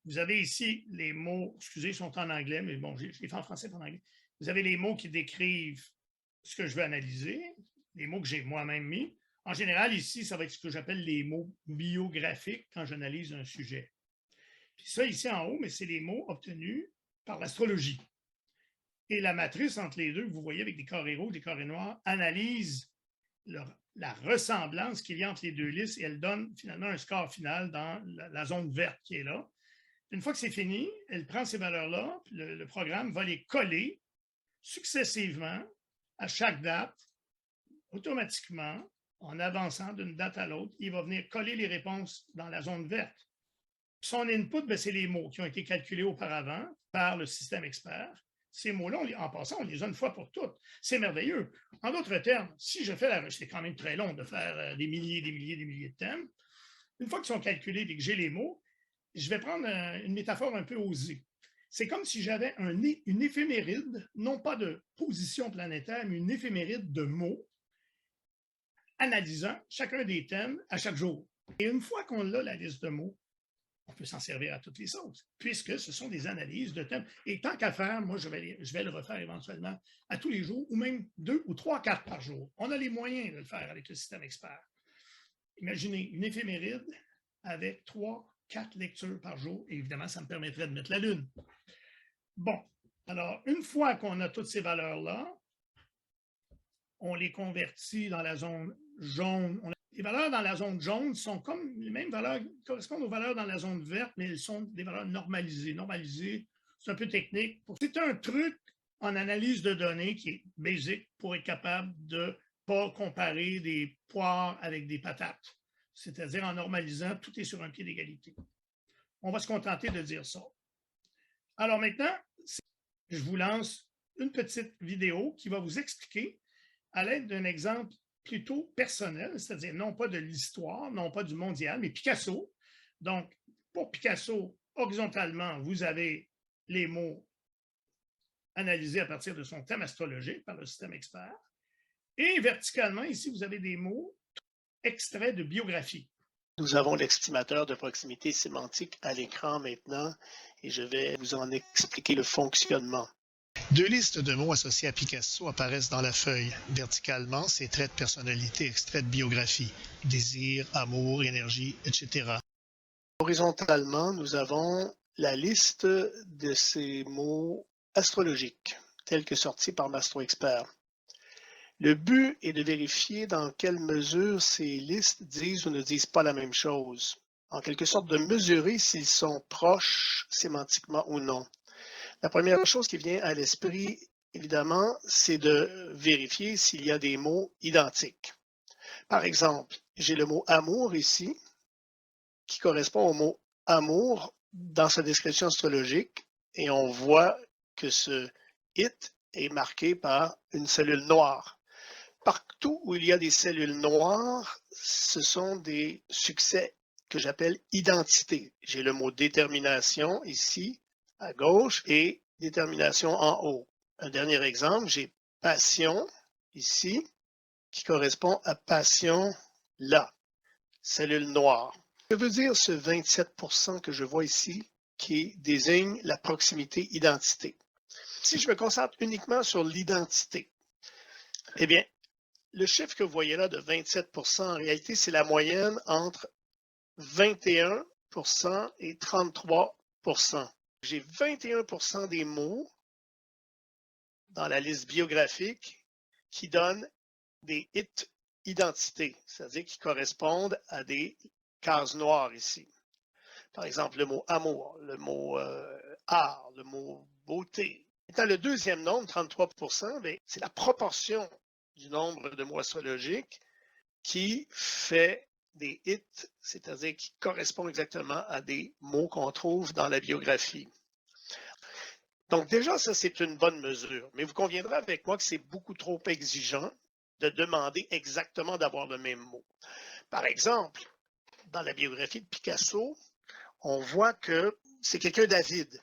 Vous avez ici les mots, excusez, ils sont en anglais, mais bon, je les fais en français et en anglais. Vous avez les mots qui décrivent ce que je veux analyser, les mots que j'ai moi-même mis. En général, ici, ça va être ce que j'appelle les mots biographiques quand j'analyse un sujet. Puis ça, ici en haut, mais c'est les mots obtenus par l'astrologie. Et la matrice entre les deux, que vous voyez avec des carrés rouges, des carrés noirs, analyse la ressemblance qu'il y a entre les deux listes et elle donne finalement un score final dans la zone verte qui est là. Une fois que c'est fini, elle prend ces valeurs-là, puis le programme va les coller successivement à chaque date, automatiquement, en avançant d'une date à l'autre, il va venir coller les réponses dans la zone verte. Son input, c'est les mots qui ont été calculés auparavant par le système expert. Ces mots-là, en passant, on les a une fois pour toutes. C'est merveilleux. En d'autres termes, si je fais c'est quand même très long de faire des milliers de thèmes. Une fois qu'ils sont calculés et que j'ai les mots, je vais prendre une métaphore un peu osée. C'est comme si j'avais une éphéméride, non pas de position planétaire, mais une éphéméride de mots, analysant chacun des thèmes à chaque jour. Et une fois qu'on a la liste de mots, on peut s'en servir à toutes les sauces, puisque ce sont des analyses de thèmes. Et tant qu'à faire, moi, je vais le refaire éventuellement à tous les jours, ou même 2 ou 3, 4 par jour. On a les moyens de le faire avec le système expert. Imaginez une éphéméride avec 3, 4 lectures par jour. Et évidemment, ça me permettrait de mettre la Lune. Bon, alors, une fois qu'on a toutes ces valeurs-là, on les convertit dans la zone jaune. Les valeurs dans la zone jaune sont comme les mêmes valeurs, correspondent aux valeurs dans la zone verte, mais elles sont des valeurs normalisées. Normalisées, c'est un peu technique. C'est un truc en analyse de données qui est basique pour être capable de ne pas comparer des poires avec des patates. C'est-à-dire en normalisant, tout est sur un pied d'égalité. On va se contenter de dire ça. Alors maintenant, je vous lance une petite vidéo qui va vous expliquer à l'aide d'un exemple plutôt personnel, c'est-à-dire non pas de l'histoire, non pas du mondial, mais Picasso. Donc, pour Picasso, horizontalement, vous avez les mots analysés à partir de son thème astrologique par le système expert. Et verticalement, ici, vous avez des mots extraits de biographie. Nous avons l'estimateur de proximité sémantique à l'écran maintenant et je vais vous en expliquer le fonctionnement. Deux listes de mots associés à Picasso apparaissent dans la feuille. Verticalement, ses traits de personnalité extraits de biographie, désir, amour, énergie, etc. Horizontalement, nous avons la liste de ces mots astrologiques, tels que sortis par MastroExpert. Le but est de vérifier dans quelle mesure ces listes disent ou ne disent pas la même chose. En quelque sorte, de mesurer s'ils sont proches sémantiquement ou non. La première chose qui vient à l'esprit, évidemment, c'est de vérifier s'il y a des mots identiques. Par exemple, j'ai le mot amour ici, qui correspond au mot amour dans sa description astrologique, et on voit que ce it est marqué par une cellule noire. Partout où il y a des cellules noires, ce sont des succès que j'appelle identité. J'ai le mot détermination ici, à gauche, et détermination en haut. Un dernier exemple, j'ai passion ici, qui correspond à passion là, cellule noire. Que veut dire ce 27% que je vois ici, qui désigne la proximité identité? Si je me concentre uniquement sur l'identité, eh bien, le chiffre que vous voyez là de 27%, en réalité, c'est la moyenne entre 21% et 33%. J'ai 21% des mots dans la liste biographique qui donnent des hits identités, c'est-à-dire qui correspondent à des cases noires ici. Par exemple, le mot amour, le mot art, le mot beauté. Dans le deuxième nombre, 33%, c'est la proportion du nombre de mots astrologiques qui fait des hits, c'est-à-dire qui correspond exactement à des mots qu'on trouve dans la biographie. Donc déjà, ça, c'est une bonne mesure, mais vous conviendrez avec moi que c'est beaucoup trop exigeant de demander exactement d'avoir le même mot. Par exemple, dans la biographie de Picasso, on voit que c'est quelqu'un d'avide.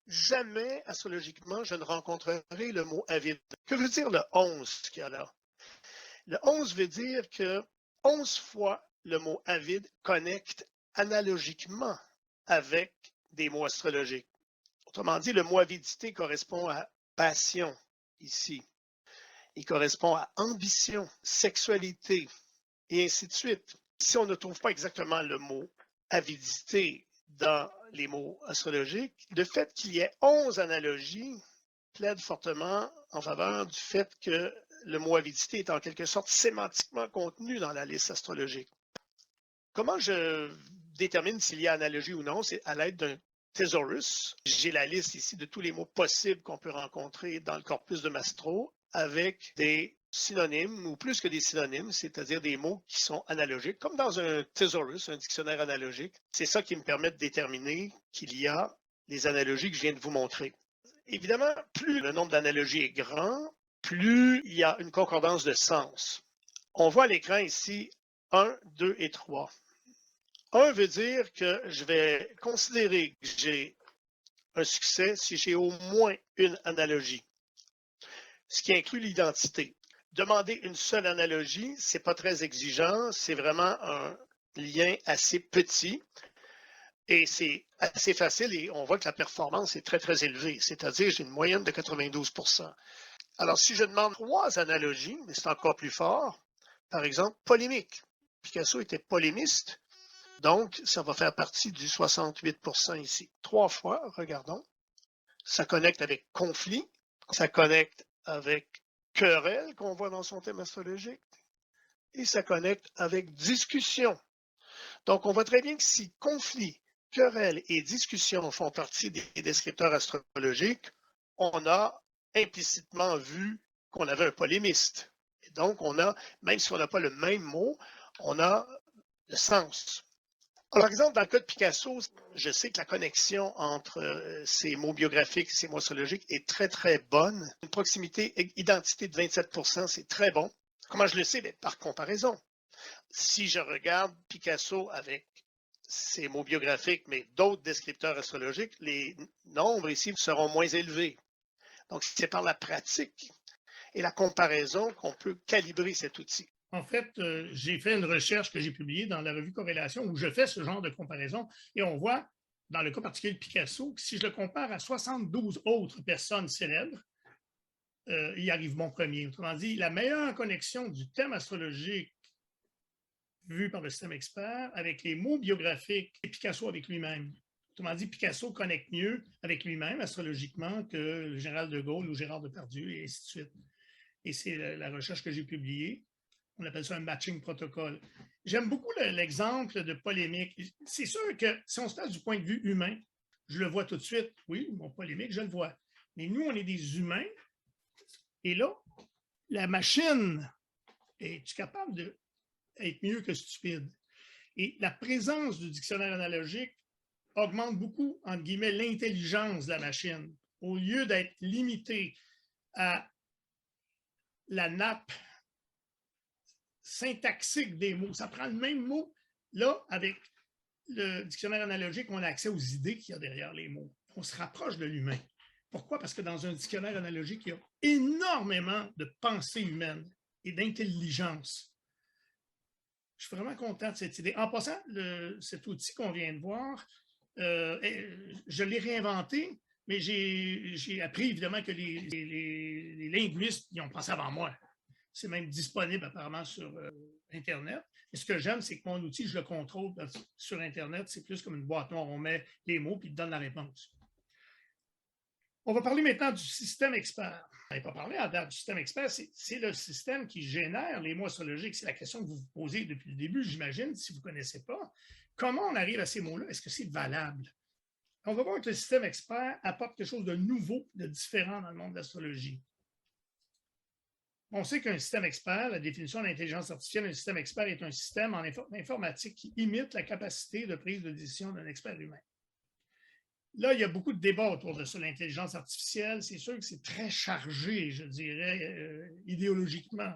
Jamais, astrologiquement, je ne rencontrerai le mot avide. Que veut dire le 11 qu'il y a là? Le 11 veut dire que 11 fois le mot avide connecte analogiquement avec des mots astrologiques. Autrement dit, le mot avidité correspond à passion ici. Il correspond à ambition, sexualité, et ainsi de suite. Si on ne trouve pas exactement le mot avidité dans les mots astrologiques, le fait qu'il y ait 11 analogies plaide fortement en faveur du fait que le mot avidité est en quelque sorte sémantiquement contenu dans la liste astrologique. Comment je détermine s'il y a analogie ou non? C'est à l'aide d'un thésaurus. J'ai la liste ici de tous les mots possibles qu'on peut rencontrer dans le corpus de Mastro avec des synonymes ou plus que des synonymes, c'est-à-dire des mots qui sont analogiques, comme dans un thésaurus, un dictionnaire analogique. C'est ça qui me permet de déterminer qu'il y a les analogies que je viens de vous montrer. Évidemment, plus le nombre d'analogies est grand, plus il y a une concordance de sens. On voit à l'écran ici 1, 2 et 3. 1 veut dire que je vais considérer que j'ai un succès si j'ai au moins une analogie, ce qui inclut l'identité. Demander une seule analogie, ce n'est pas très exigeant, c'est vraiment un lien assez petit et c'est assez facile et on voit que la performance est très, très élevée, c'est-à-dire j'ai une moyenne de 92%. Alors, si je demande 3 analogies, mais c'est encore plus fort, par exemple, polémique. Picasso était polémiste, donc ça va faire partie du 68% ici. 3 fois, regardons. Ça connecte avec conflit, ça connecte avec querelle qu'on voit dans son thème astrologique, et ça connecte avec discussion. Donc, on voit très bien que si conflit, querelle et discussion font partie des descripteurs astrologiques, on a implicitement vu qu'on avait un polémiste. Et donc, on a, même si on n'a pas le même mot, on a le sens. Par exemple, dans le cas de Picasso, je sais que la connexion entre ces mots biographiques et ces mots astrologiques est très, très bonne. Une proximité identité de 27%, c'est très bon. Comment je le sais? Bien, par comparaison. Si je regarde Picasso avec ses mots biographiques, mais d'autres descripteurs astrologiques, les nombres ici seront moins élevés. Donc, c'est par la pratique et la comparaison qu'on peut calibrer cet outil. En fait, j'ai fait une recherche que j'ai publiée dans la revue Corrélation où je fais ce genre de comparaison et on voit, dans le cas particulier de Picasso, que si je le compare à 72 autres personnes célèbres, il arrive mon premier. Autrement dit, la meilleure connexion du thème astrologique vu par le système expert avec les mots biographiques et Picasso avec lui-même. Autrement dit, Picasso connecte mieux avec lui-même astrologiquement que le général de Gaulle ou Gérard Depardieu et ainsi de suite. Et c'est la recherche que j'ai publiée. On appelle ça un matching protocole. J'aime beaucoup l'exemple de polémique. C'est sûr que si on se place du point de vue humain, je le vois tout de suite. Oui, mon polémique, je le vois. Mais nous, on est des humains. Et là, la machine, es-tu capable d'être mieux que stupide? Et la présence du dictionnaire analogique augmente beaucoup, entre guillemets, l'intelligence de la machine. Au lieu d'être limité à la nappe syntaxique des mots. Ça prend le même mot. Là, avec le dictionnaire analogique, on a accès aux idées qu'il y a derrière les mots. On se rapproche de l'humain. Pourquoi? Parce que dans un dictionnaire analogique, il y a énormément de pensée humaine et d'intelligence. Je suis vraiment content de cette idée. En passant, cet outil qu'on vient de voir, je l'ai réinventé, mais j'ai appris évidemment que les linguistes y ont pensé avant moi. C'est même disponible apparemment sur Internet. Et ce que j'aime, c'est que mon outil, je le contrôle sur Internet. C'est plus comme une boîte noire. On met les mots puis il te donne la réponse. On va parler maintenant du système expert. On n'avait pas parlé à date du système expert. C'est le système qui génère les mots astrologiques. C'est la question que vous vous posez depuis le début, j'imagine, si vous ne connaissez pas. Comment on arrive à ces mots-là? Est-ce que c'est valable? On va voir que le système expert apporte quelque chose de nouveau, de différent dans le monde de l'astrologie. On sait qu'un système expert, la définition de l'intelligence artificielle d'un système expert est un système en informatique qui imite la capacité de prise de décision d'un expert humain. Là, il y a beaucoup de débats autour de ça, l'intelligence artificielle. C'est sûr que c'est très chargé, je dirais, idéologiquement.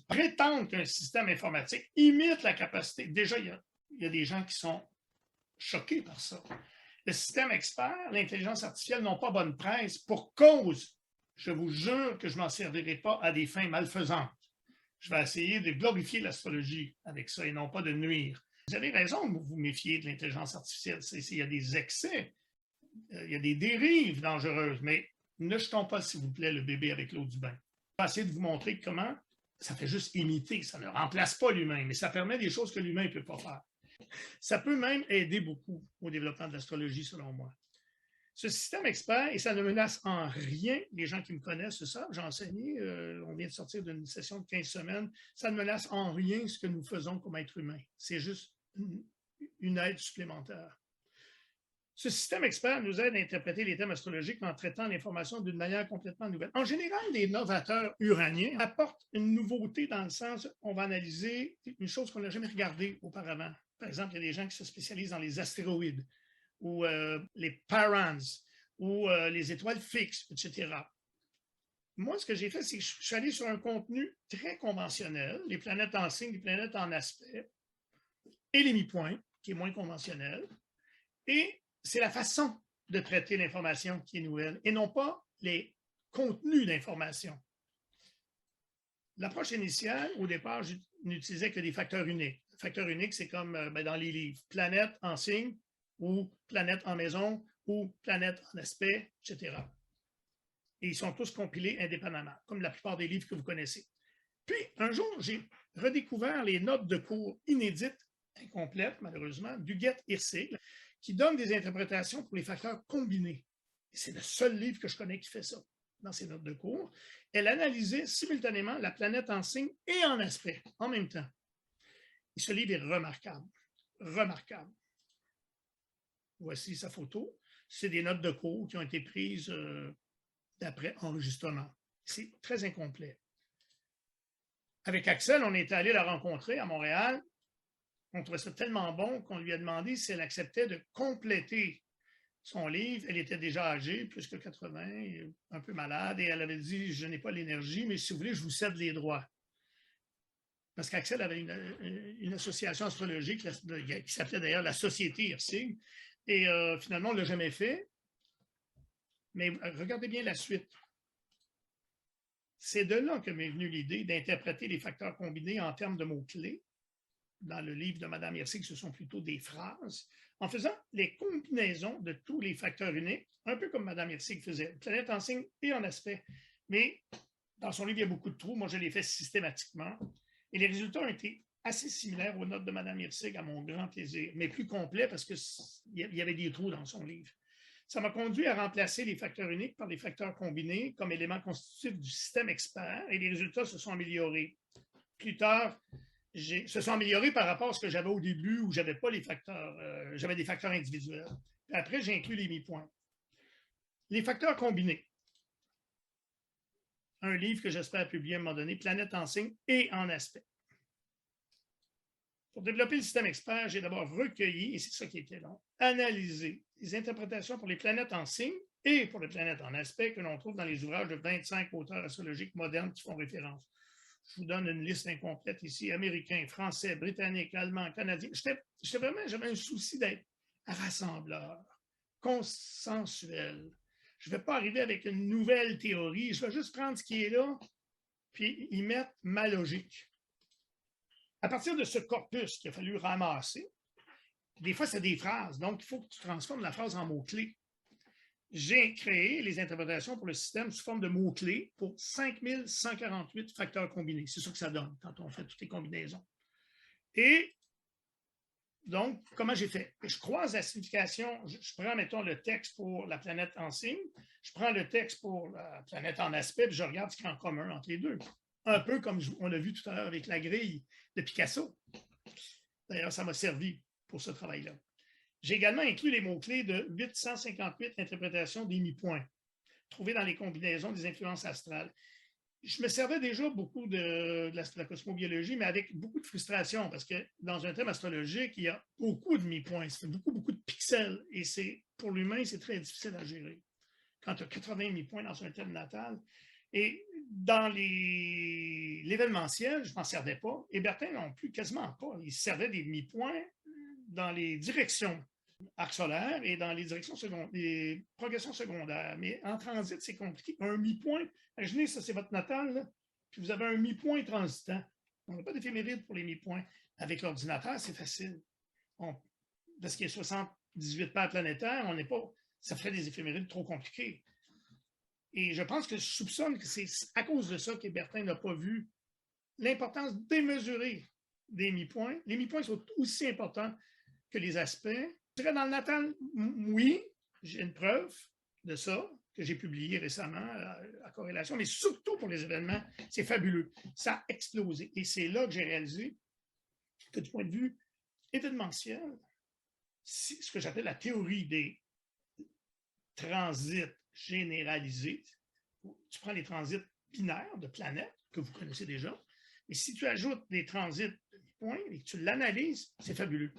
Prétendre qu'un système informatique imite la capacité, déjà, il y a des gens qui sont choqués par ça. Le système expert, l'intelligence artificielle n'ont pas bonne presse pour cause. Je vous jure que je ne m'en servirai pas à des fins malfaisantes. Je vais essayer de glorifier l'astrologie avec ça et non pas de nuire. Vous avez raison de vous méfier de l'intelligence artificielle. Il y a des excès, il y a des dérives dangereuses, mais ne jetons pas, s'il vous plaît, le bébé avec l'eau du bain. Je vais essayer de vous montrer comment ça fait juste imiter. Ça ne remplace pas l'humain, mais ça permet des choses que l'humain ne peut pas faire. Ça peut même aider beaucoup au développement de l'astrologie, selon moi. Ce système expert, et ça ne menace en rien les gens qui me connaissent, c'est ça, j'ai enseigné, on vient de sortir d'une session de 15 semaines, ça ne menace en rien ce que nous faisons comme êtres humains. C'est juste une aide supplémentaire. Ce système expert nous aide à interpréter les thèmes astrologiques en traitant l'information d'une manière complètement nouvelle. En général, les novateurs uraniens apportent une nouveauté dans le sens on va analyser une chose qu'on n'a jamais regardée auparavant. Par exemple, il y a des gens qui se spécialisent dans les astéroïdes ou les parans ou les étoiles fixes, etc. Moi, ce que j'ai fait, c'est que je suis allé sur un contenu très conventionnel, les planètes en signe, les planètes en aspect, et les mi-points, qui est moins conventionnel. Et c'est la façon de traiter l'information qui est nouvelle et non pas les contenus d'information. L'approche initiale, au départ, je n'utilisais que des facteurs uniques. Le facteur unique, c'est comme dans les livres, planète en signe ou planète en maison ou planète en aspect, etc. Et ils sont tous compilés indépendamment, comme la plupart des livres que vous connaissez. Puis, un jour, j'ai redécouvert les notes de cours inédites, incomplètes malheureusement, d'Huguette-Hirsig, qui donne des interprétations pour les facteurs combinés. C'est le seul livre que je connais qui fait ça dans ses notes de cours. Elle analysait simultanément la planète en signe et en aspect en même temps. Et ce livre est remarquable. Remarquable. Voici sa photo. C'est des notes de cours qui ont été prises d'après enregistrement. C'est très incomplet. Avec Axel, on est allé la rencontrer à Montréal. On trouvait ça tellement bon qu'on lui a demandé si elle acceptait de compléter son livre. Elle était déjà âgée, plus que 80, un peu malade, et elle avait dit « Je n'ai pas l'énergie, mais si vous voulez, je vous cède les droits. » Parce qu'Axel avait une association astrologique qui s'appelait d'ailleurs la Société Hirsig, et finalement, on ne l'a jamais fait. Mais regardez bien la suite. C'est de là que m'est venue l'idée d'interpréter les facteurs combinés en termes de mots-clés. Dans le livre de Mme Hirsig, ce sont plutôt des phrases, en faisant les combinaisons de tous les facteurs uniques, un peu comme Mme Hirsig faisait, planète en signe et en aspect. Mais dans son livre, il y a beaucoup de trous. Moi, je l'ai fait systématiquement. Et les résultats ont été assez similaires aux notes de Mme Hirsig, à mon grand plaisir, mais plus complets parce qu'il y avait des trous dans son livre. Ça m'a conduit à remplacer les facteurs uniques par les facteurs combinés comme éléments constitutifs du système expert et les résultats se sont améliorés. Plus tard, se sont améliorés par rapport à ce que j'avais au début où j'avais pas les facteurs, j'avais des facteurs individuels. Puis après, j'ai inclus les mi-points. Les facteurs combinés. Un livre que j'espère publier à un moment donné, Planète en signe et en aspect. Pour développer le système expert, j'ai d'abord recueilli, et c'est ça qui était long, analysé les interprétations pour les planètes en signe et pour les planètes en aspect que l'on trouve dans les ouvrages de 25 auteurs astrologiques modernes qui font référence. Je vous donne une liste incomplète ici, américains, français, britanniques, allemands, canadiens. J'avais un souci d'être rassembleur, consensuel. Je ne vais pas arriver avec une nouvelle théorie, je vais juste prendre ce qui est là, puis y mettre ma logique. À partir de ce corpus qu'il a fallu ramasser, des fois, c'est des phrases, donc il faut que tu transformes la phrase en mots-clés. J'ai créé les interprétations pour le système sous forme de mots-clés pour 5148 facteurs combinés. C'est ça que ça donne quand on fait toutes les combinaisons. Et donc, comment j'ai fait? Je croise la signification, je prends, mettons, le texte pour la planète en signe, je prends le texte pour la planète en aspect, puis je regarde ce qu'il y a en commun entre les deux. Un peu comme on a vu tout à l'heure avec la grille de Picasso. D'ailleurs, ça m'a servi pour ce travail-là. J'ai également inclus les mots-clés de 858 interprétations des mi-points, trouvés dans les combinaisons des influences astrales. Je me servais déjà beaucoup de la cosmobiologie, mais avec beaucoup de frustration, parce que dans un thème astrologique, il y a beaucoup de mi-points, ça fait beaucoup de pixels, et pour l'humain, c'est très difficile à gérer. Quand tu as 80 mi-points dans un thème natal, et dans l'événementiel, je ne m'en servais pas, et Bertin non plus, quasiment pas. Il servait des mi-points dans les directions arc solaire et dans les directions secondaires, les progressions secondaires. Mais en transit, c'est compliqué. Un mi-point, imaginez, ça c'est votre natal, là, puis vous avez un mi-point transitant. On n'a pas d'éphéméride pour les mi-points. Avec l'ordinateur, c'est facile. Parce qu'il y a 78 paires planétaires, ça ferait des éphémérides trop compliquées. Et je pense que je soupçonne que c'est à cause de ça que Bertin n'a pas vu l'importance démesurée des mi-points. Les mi-points sont aussi importants que les aspects. Dans le natal, oui, j'ai une preuve de ça que j'ai publié récemment à corrélation, mais surtout pour les événements, c'est fabuleux. Ça a explosé. Et c'est là que j'ai réalisé que du point de vue événementiel, ce que j'appelle la théorie des transit généralisé. Tu prends les transits binaires de planètes que vous connaissez déjà, et si tu ajoutes des transits de points et que tu l'analyses, c'est fabuleux.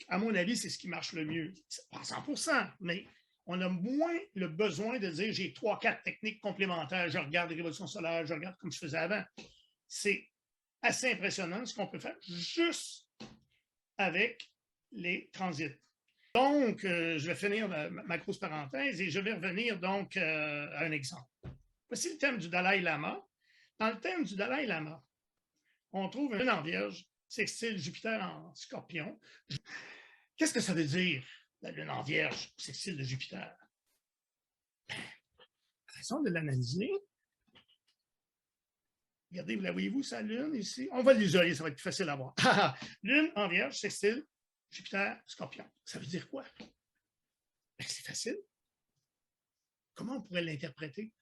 À mon avis, c'est ce qui marche le mieux. Pas 100%, mais on a moins le besoin de dire j'ai 3-4 techniques complémentaires, je regarde les révolutions solaires, je regarde comme je faisais avant. C'est assez impressionnant ce qu'on peut faire juste avec les transits. Donc, je vais finir ma grosse parenthèse et je vais revenir donc à un exemple. Voici le thème du Dalai Lama. Dans le thème du Dalai Lama, on trouve une en Vierge, sextile Jupiter en Scorpion. Qu'est-ce que ça veut dire, la Lune en Vierge, sextile de Jupiter? Raison de l'analyser. Regardez, vous la voyez-vous, sa Lune ici? On va l'isoler, ça va être plus facile à voir. Lune en Vierge, sextile, Jupiter, Scorpion. Ça veut dire quoi? Ben, c'est facile. Comment on pourrait l'interpréter?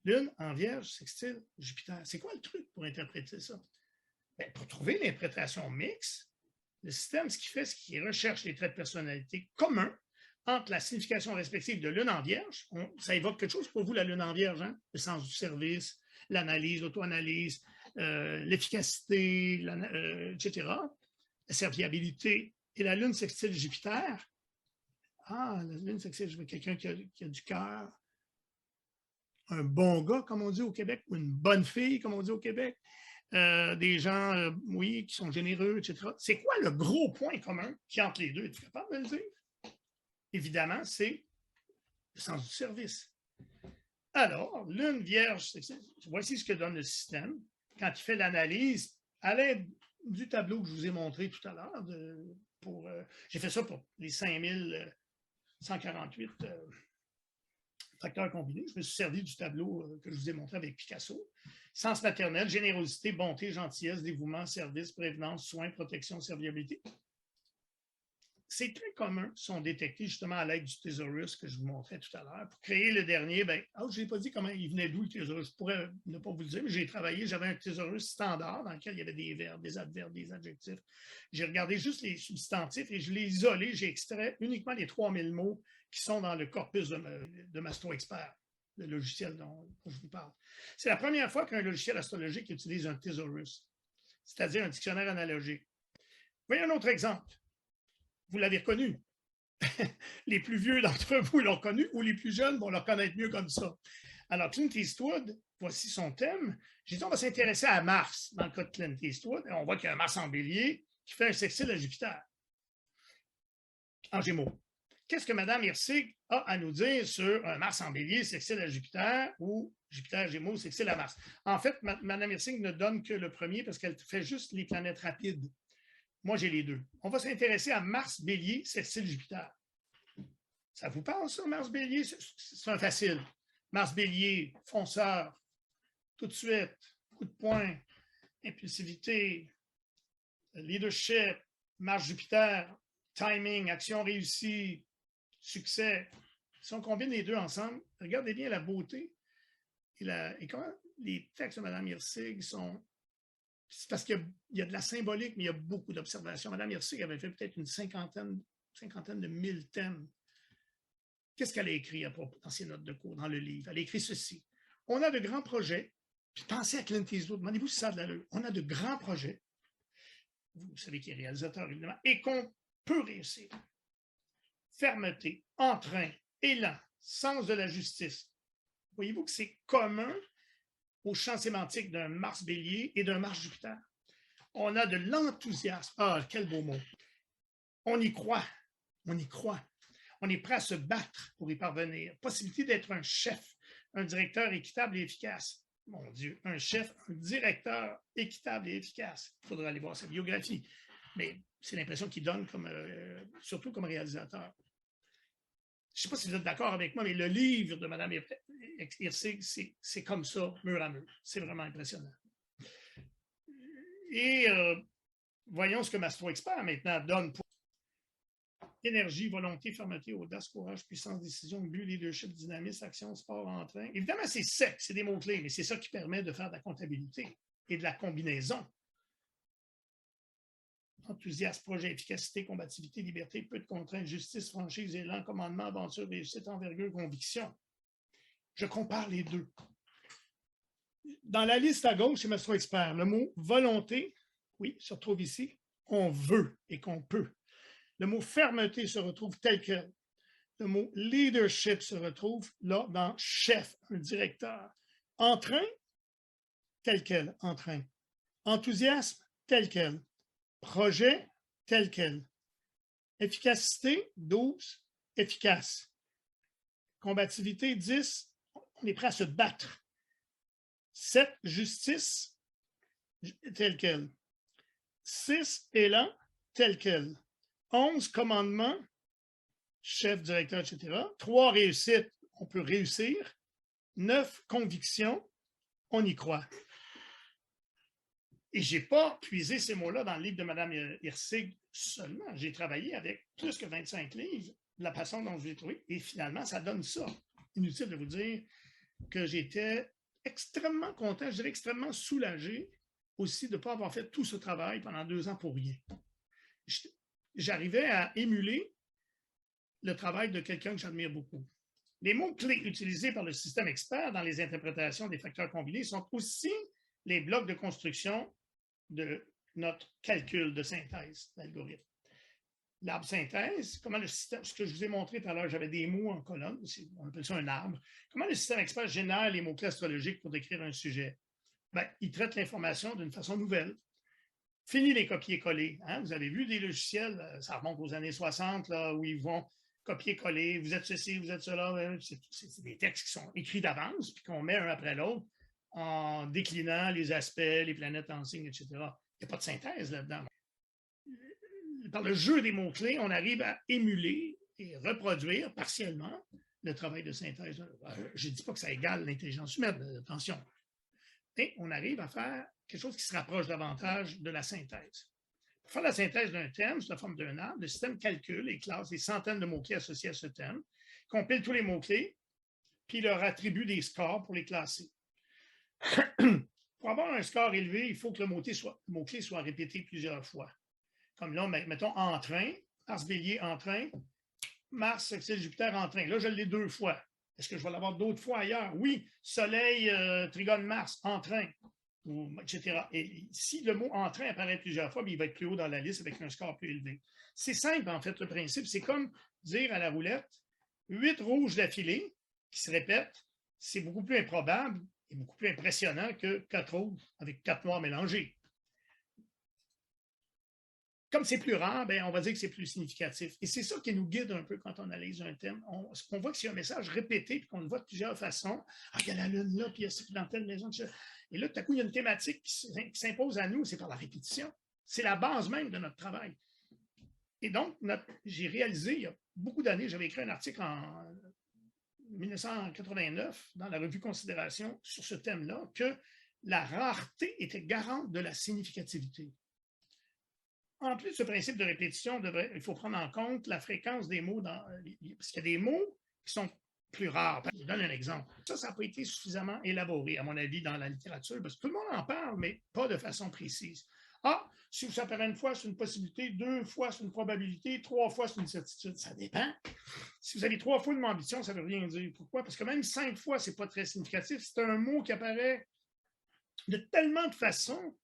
Lune en Vierge, sextile, Jupiter. C'est quoi le truc pour interpréter ça? Ben, pour trouver l'interprétation mixte, le système, ce qu'il fait, c'est qu'il recherche les traits de personnalité communs entre la signification respective de Lune en Vierge. Ça évoque quelque chose pour vous, la Lune en Vierge, hein? Le sens du service, l'analyse, l'auto-analyse, l'efficacité, etc. La serviabilité. Et la Lune sextile Jupiter. Ah, la Lune sextile Jupiter, quelqu'un qui a du cœur. Un bon gars, comme on dit au Québec, ou une bonne fille, comme on dit au Québec. Des gens, oui, qui sont généreux, etc. C'est quoi le gros point commun qui entre les deux? Es-tu capable de le dire? Évidemment, c'est le sens du service. Alors, Lune Vierge, voici ce que donne le système quand il fait l'analyse à l'aide du tableau que je vous ai montré tout à l'heure. J'ai fait ça pour les 5148 facteurs combinés. Je me suis servi du tableau que je vous ai montré avec Picasso. Sens maternel, générosité, bonté, gentillesse, dévouement, service, prévenance, soins, protection, serviabilité. Ces traits communs sont détectés justement à l'aide du thésaurus que je vous montrais tout à l'heure. Pour créer le dernier, je n'ai pas dit comment il venait d'où le thésaurus. Je pourrais ne pas vous le dire, mais j'ai travaillé, j'avais un thésaurus standard dans lequel il y avait des verbes, des adverbes, des adjectifs. J'ai regardé juste les substantifs et je l'ai isolé, j'ai extrait uniquement les 3000 mots qui sont dans le corpus de MastroExpert, le logiciel dont je vous parle. C'est la première fois qu'un logiciel astrologique utilise un thésaurus, c'est-à-dire un dictionnaire analogique. Voyez un autre exemple. Vous l'avez reconnu. Les plus vieux d'entre vous l'ont connu ou les plus jeunes vont le reconnaître mieux comme ça. Alors, Clint Eastwood, voici son thème. J'ai dit, on va s'intéresser à Mars dans le cas de Clint Eastwood. Et on voit qu'il y a un Mars en bélier qui fait un sextile à Jupiter, en Gémeaux. Qu'est-ce que Mme Hirsig a à nous dire sur un Mars en bélier, sextile à Jupiter, ou Jupiter, Gémeaux, sextile à Mars? En fait, Mme Hirsig ne donne que le premier parce qu'elle fait juste les planètes rapides. Moi, j'ai les deux. On va s'intéresser à Mars Bélier, sextile Jupiter. Ça vous parle, ça, Mars Bélier? C'est un facile. Mars Bélier, fonceur, tout de suite, coup de poing, impulsivité, leadership. Mars Jupiter, timing, action réussie, succès. Si on combine les deux ensemble, regardez bien la beauté et comment les textes de Mme Hirsig sont... C'est parce qu'il y a de la symbolique, mais il y a beaucoup d'observations. Mme Hirsig avait fait peut-être une cinquantaine de mille thèmes. Qu'est-ce qu'elle a écrit dans ses notes de cours, dans le livre? Elle a écrit ceci. On a de grands projets. Puis pensez à Clint Eastwood. Demandez-vous si ça a de l'allure. On a de grands projets. Vous savez qu'il est réalisateur, évidemment. Et qu'on peut réussir. Fermeté, entrain, élan, sens de la justice. Voyez-vous que c'est commun au champ sémantique d'un Mars Bélier et d'un Mars Jupiter. On a de l'enthousiasme. Ah, quel beau mot. On y croit. On y croit. On est prêt à se battre pour y parvenir. Possibilité d'être un chef, un directeur équitable et efficace. Mon Dieu, un chef, un directeur équitable et efficace. Il faudra aller voir sa biographie. Mais c'est l'impression qu'il donne, surtout comme réalisateur. Je ne sais pas si vous êtes d'accord avec moi, mais le livre de Mme Hirsig, c'est comme ça, mur à mur. C'est vraiment impressionnant. Et voyons ce que MastroExpert maintenant donne pour énergie, volonté, fermeté, audace, courage, puissance, décision, but, leadership, dynamisme, action, sport, entrain. Évidemment, c'est sec, c'est des mots-clés, mais c'est ça qui permet de faire de la comptabilité et de la combinaison. enthousiasme, projet, efficacité, combativité, liberté, peu de contraintes, justice, franchise, élan, commandement, aventure, réussite, envergure, conviction. Je compare les deux. Dans la liste à gauche, chez Maestro Expert, le mot volonté, oui, se retrouve ici. On veut et qu'on peut. Le mot fermeté se retrouve tel quel. Le mot leadership se retrouve là dans chef, un directeur. Entrain, tel quel, entrain. Enthousiasme, tel quel. Projet, tel quel. Efficacité, 12, efficace. Combativité, 10, on est prêt à se battre. 7, justice, tel quel. 6, élan, tel quel. 11, commandement, chef, directeur, etc. 3, réussite, on peut réussir. 9, conviction, on y croit. Et je n'ai pas puisé ces mots-là dans le livre de Mme Hirsig seulement. J'ai travaillé avec plus que 25 livres de la façon dont je l'ai trouvé. Et finalement, ça donne ça. Inutile de vous dire que j'étais extrêmement content, je dirais extrêmement soulagé aussi de ne pas avoir fait tout ce travail pendant 2 ans pour rien. J'arrivais à émuler le travail de quelqu'un que j'admire beaucoup. Les mots-clés utilisés par le système expert dans les interprétations des facteurs combinés sont aussi les blocs de construction de notre calcul de synthèse d'algorithme. L'arbre synthèse, comment le système, ce que je vous ai montré tout à l'heure, j'avais des mots en colonne, on appelle ça un arbre. Comment le système expert génère les mots-clés astrologiques pour décrire un sujet? Bien, il traite l'information d'une façon nouvelle. Fini les copier-coller. Hein? Vous avez vu des logiciels, ça remonte aux années 60, là, où ils vont copier-coller, vous êtes ceci, vous êtes cela. C'est des textes qui sont écrits d'avance, puis qu'on met un après l'autre en déclinant les aspects, les planètes en signes, etc. Il n'y a pas de synthèse là-dedans. Par le jeu des mots-clés, on arrive à émuler et reproduire partiellement le travail de synthèse. Je ne dis pas que ça égale l'intelligence humaine, attention. Mais on arrive à faire quelque chose qui se rapproche davantage de la synthèse. Pour faire la synthèse d'un thème sous la forme d'un arbre, le système calcule et classe les centaines de mots-clés associés à ce thème, compile tous les mots-clés, puis leur attribue des scores pour les classer. Pour avoir un score élevé, il faut que le mot-clé soit répété plusieurs fois. Comme là, mettons entrain, Mars Bélier entrain, Mars, Sextile, Jupiter entrain. Là, je l'ai 2 fois. Est-ce que je vais l'avoir d'autres fois ailleurs? Oui, Soleil, Trigone Mars, entrain, etc. Et si le mot entrain apparaît plusieurs fois, bien, il va être plus haut dans la liste avec un score plus élevé. C'est simple, en fait, le principe. C'est comme dire à la roulette, 8 rouges d'affilée qui se répètent, c'est beaucoup plus improbable et beaucoup plus impressionnant que 4 rouges avec 4 noirs mélangés. Comme c'est plus rare, bien, on va dire que c'est plus significatif. Et c'est ça qui nous guide un peu quand on analyse un thème. On voit que c'est un message répété et qu'on le voit de plusieurs façons. Ah, il y a la Lune là, puis il y a ça dans telle maison. Et là, tout à coup, il y a une thématique qui s'impose à nous, c'est par la répétition. C'est la base même de notre travail. Et donc, j'ai réalisé, il y a beaucoup d'années, j'avais écrit un article en 1989 dans la revue Considération sur ce thème-là, que la rareté était garante de la significativité. En plus, ce principe de répétition, il faut prendre en compte la fréquence des mots, parce qu'il y a des mots qui sont plus rares. Je donne un exemple. Ça n'a pas été suffisamment élaboré, à mon avis, dans la littérature, parce que tout le monde en parle, mais pas de façon précise. Ah, si ça apparaît une fois, c'est une possibilité, 2 fois, c'est une probabilité, 3 fois, c'est une certitude. Ça dépend. Si vous avez 3 fois une ambition, ça ne veut rien dire. Pourquoi? Parce que même 5 fois, ce n'est pas très significatif. C'est un mot qui apparaît de tellement de façons.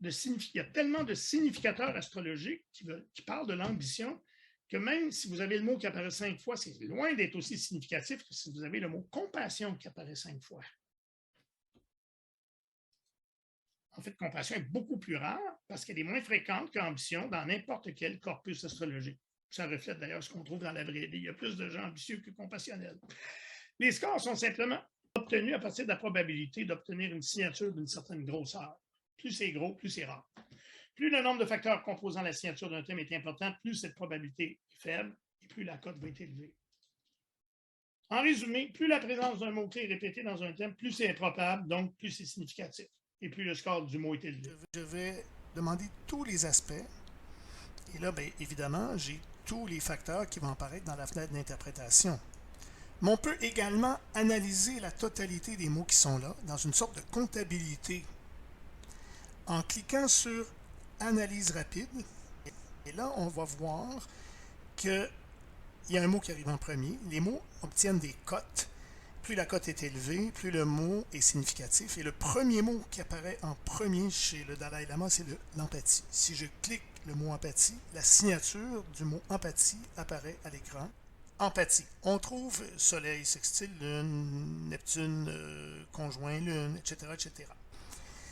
Il y a tellement de significateurs astrologiques qui parlent de l'ambition que même si vous avez le mot qui apparaît 5 fois, c'est loin d'être aussi significatif que si vous avez le mot compassion qui apparaît 5 fois. En fait, compassion est beaucoup plus rare parce qu'elle est moins fréquente qu'ambition dans n'importe quel corpus astrologique. Ça reflète d'ailleurs ce qu'on trouve dans la vraie vie. Il y a plus de gens ambitieux que compassionnels. Les scores sont simplement obtenus à partir de la probabilité d'obtenir une signature d'une certaine grosseur. Plus c'est gros, plus c'est rare. Plus le nombre de facteurs composant la signature d'un thème est important, plus cette probabilité est faible et plus la cote va être élevée. En résumé, plus la présence d'un mot-clé est répétée dans un thème, plus c'est improbable, donc plus c'est significatif et plus le score du mot est élevé. Je vais demander tous les aspects et là, bien, évidemment, j'ai tous les facteurs qui vont apparaître dans la fenêtre d'interprétation. Mais on peut également analyser la totalité des mots qui sont là dans une sorte de comptabilité. En cliquant sur « Analyse rapide », Et là, on va voir qu'il y a un mot qui arrive en premier. Les mots obtiennent des cotes. Plus la cote est élevée, plus le mot est significatif. Et le premier mot qui apparaît en premier chez le Dalai Lama, c'est l'empathie. Si je clique le mot empathie, la signature du mot empathie apparaît à l'écran. Empathie. On trouve Soleil, sextile, Lune, Neptune, conjoint Lune, etc., etc.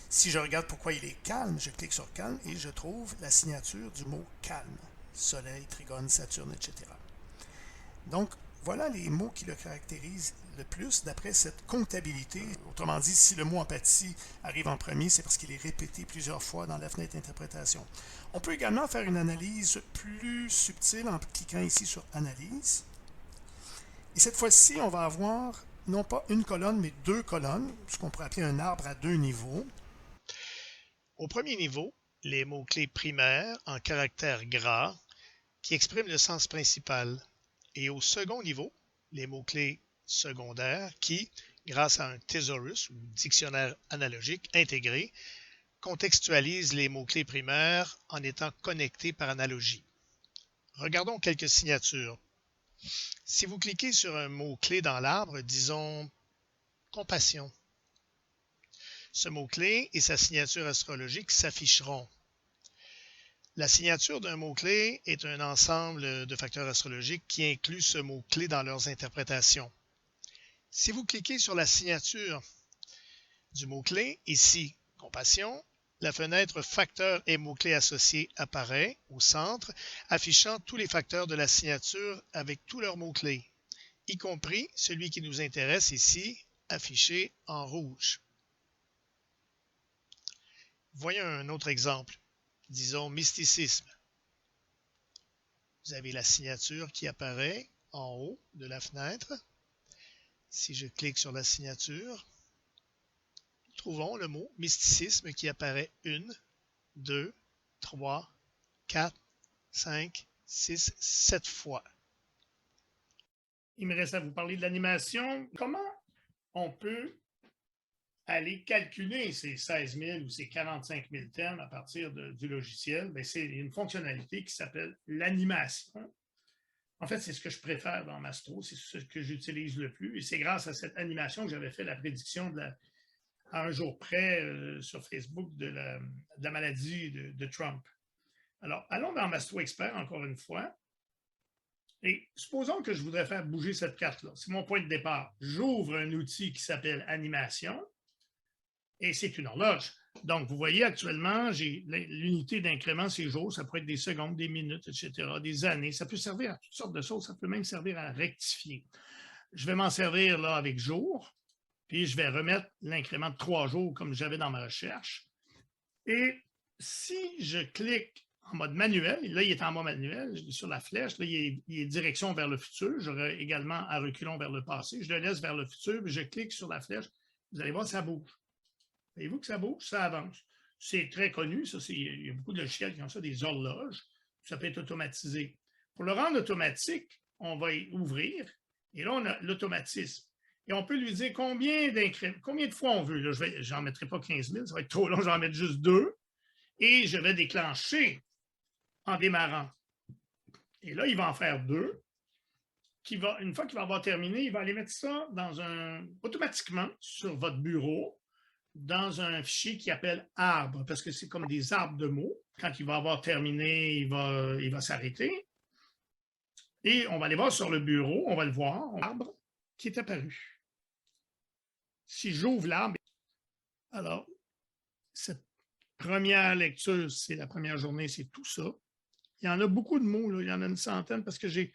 Si je regarde pourquoi il est calme, je clique sur calme et je trouve la signature du mot calme. Soleil, Trigone, Saturne, etc. Donc, voilà les mots qui le caractérisent le plus d'après cette comptabilité. Autrement dit, si le mot empathie arrive en premier, c'est parce qu'il est répété plusieurs fois dans la fenêtre d'interprétation. On peut également faire une analyse plus subtile en cliquant ici sur Analyse. Et cette fois-ci, on va avoir non pas une colonne, mais deux colonnes, ce qu'on pourrait appeler un arbre à deux niveaux. Au premier niveau, les mots-clés primaires en caractères gras qui expriment le sens principal. Et au second niveau, les mots-clés secondaires qui, grâce à un thésaurus ou dictionnaire analogique intégré, contextualisent les mots-clés primaires en étant connectés par analogie. Regardons quelques signatures. Si vous cliquez sur un mot-clé dans l'arbre, disons « compassion », ce mot-clé et sa signature astrologique s'afficheront. La signature d'un mot-clé est un ensemble de facteurs astrologiques qui incluent ce mot-clé dans leurs interprétations. Si vous cliquez sur la signature du mot-clé, ici « compassion », la fenêtre Facteurs et mots-clés associés apparaît au centre, affichant tous les facteurs de la signature avec tous leurs mots-clés, y compris celui qui nous intéresse ici, affiché en rouge. Voyons un autre exemple. Disons mysticisme. Vous avez la signature qui apparaît en haut de la fenêtre. Si je clique sur la signature, nous trouvons le mot mysticisme qui apparaît 1, 2, 3, 4, 5, 6, 7 fois. Il me reste à vous parler de l'animation. Comment on peut aller calculer ces 16 000 ou ces 45 000 thèmes à partir du logiciel? Bien, c'est une fonctionnalité qui s'appelle l'animation. En fait, c'est ce que je préfère dans Mastro, c'est ce que j'utilise le plus. Et c'est grâce à cette animation que j'avais fait la prédiction à un jour près sur Facebook de la maladie de Trump. Alors, allons dans Mastro Expert encore une fois. Et supposons que je voudrais faire bouger cette carte-là. C'est mon point de départ. J'ouvre un outil qui s'appelle Animation. Et c'est une horloge. Donc, vous voyez actuellement, j'ai l'unité d'incrément, c'est jours, ça peut être des secondes, des minutes, etc., des années. Ça peut servir à toutes sortes de choses, ça peut même servir à rectifier. Je vais m'en servir là avec jour, puis je vais remettre l'incrément de 3 jours comme j'avais dans ma recherche. Et si je clique en mode manuel, là, il est en mode manuel, sur la flèche, là, il est direction vers le futur. J'aurai également à reculons vers le passé. Je le laisse vers le futur, puis je clique sur la flèche. Vous allez voir, ça bouge. Voyez-vous que ça bouge, ça avance. C'est très connu, ça, il y a beaucoup de logiciels qui ont ça, des horloges. Ça peut être automatisé. Pour le rendre automatique, on va ouvrir, et là, on a l'automatisme. Et on peut lui dire combien de fois on veut. Je n'en mettrai pas 15 000, ça va être trop long, je vais en mettre juste 2. Et je vais déclencher en démarrant. Et là, il va en faire 2. Une fois qu'il va avoir terminé, il va aller mettre ça automatiquement sur votre bureau, dans un fichier qui appelle arbre, parce que c'est comme des arbres de mots. Quand il va avoir terminé, il va s'arrêter. Et on va aller voir sur le bureau, on va le voir, l'arbre qui est apparu. Si j'ouvre l'arbre, alors, cette première lecture, c'est la première journée, c'est tout ça. Il y en a beaucoup de mots, là. Il y en a une centaine, parce que j'ai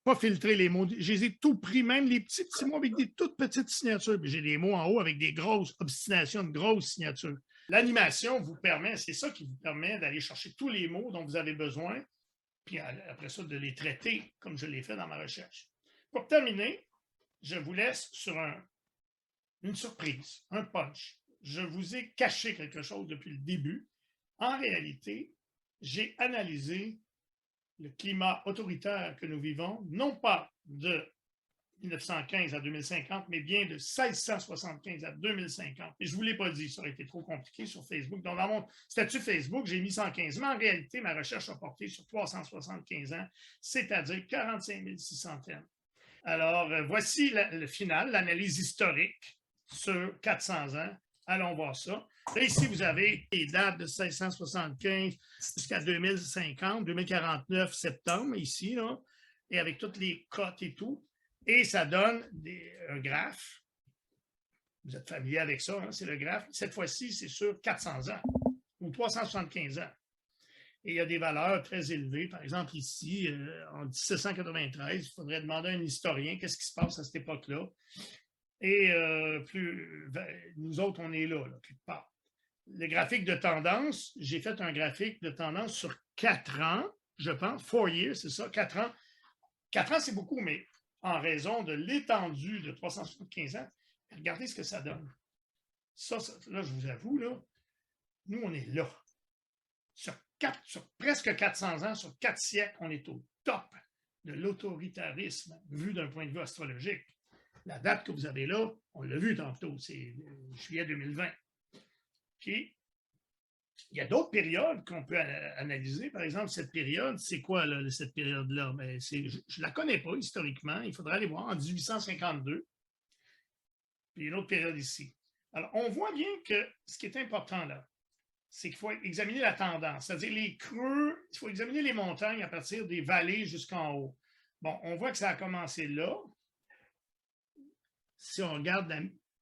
pas filtré les mots. Je les ai tout pris, même les petits mots avec des toutes petites signatures. Puis j'ai des mots en haut avec des grosses obstinations, de grosses signatures. L'animation vous permet, c'est ça qui vous permet d'aller chercher tous les mots dont vous avez besoin, puis après ça, de les traiter comme je l'ai fait dans ma recherche. Pour terminer, je vous laisse sur une surprise, un punch. Je vous ai caché quelque chose depuis le début. En réalité, j'ai analysé le climat autoritaire que nous vivons, non pas de 1915 à 2050, mais bien de 1675 à 2050. Et je ne vous l'ai pas dit, ça aurait été trop compliqué sur Facebook. Donc, dans mon statut Facebook, j'ai mis 115, mais en réalité, ma recherche a porté sur 375 ans, c'est-à-dire 45 600 thèmes. Alors, voici le final, l'analyse historique sur 400 ans. Allons voir ça. Là, ici, vous avez les dates de 1675 jusqu'à 2050, 2049, septembre, ici, là, et avec toutes les cotes et tout. Et ça donne un graphe. Vous êtes familier avec ça, hein? C'est le graphe. Cette fois-ci, c'est sur 400 ans ou 375 ans. Et il y a des valeurs très élevées. Par exemple, ici, en 1793, il faudrait demander à un historien qu'est-ce qui se passe à cette époque-là. Et nous autres, on est là, quelque part. Le graphique de tendance, j'ai fait un graphique de tendance sur 4 ans, je pense. 4 years, c'est ça, 4 ans. 4 ans, c'est beaucoup, mais en raison de l'étendue de 375 ans, regardez ce que ça donne. Ça, là, je vous avoue, là, nous, on est là. Sur presque 400 ans, sur 4 siècles, on est au top de l'autoritarisme vu d'un point de vue astrologique. La date que vous avez là, on l'a vu tantôt, c'est juillet 2020. Puis, il y a d'autres périodes qu'on peut analyser. Par exemple, cette période, c'est quoi là, cette période-là? Ben, je ne la connais pas historiquement. Il faudra aller voir en 1852. Puis une autre période ici. Alors, on voit bien que ce qui est important là, c'est qu'il faut examiner la tendance. C'est-à-dire les creux, il faut examiner les montagnes à partir des vallées jusqu'en haut. Bon, on voit que ça a commencé là. Si on regarde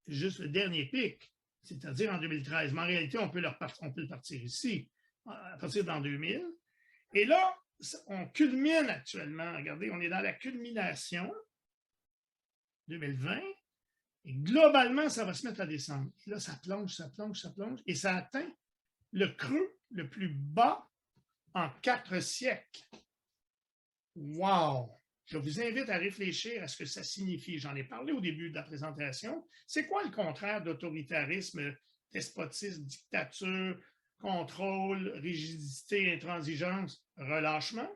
juste le dernier pic, c'est-à-dire en 2013. Mais en réalité, on peut le partir ici, à partir d'en 2000. Et là, on culmine actuellement. Regardez, on est dans la culmination 2020. Et globalement, ça va se mettre à descendre. Et là, ça plonge, ça plonge, ça plonge. Et ça atteint le creux le plus bas en 4 siècles. Wow! Je vous invite à réfléchir à ce que ça signifie. J'en ai parlé au début de la présentation. C'est quoi le contraire d'autoritarisme, despotisme, dictature, contrôle, rigidité, intransigeance, relâchement,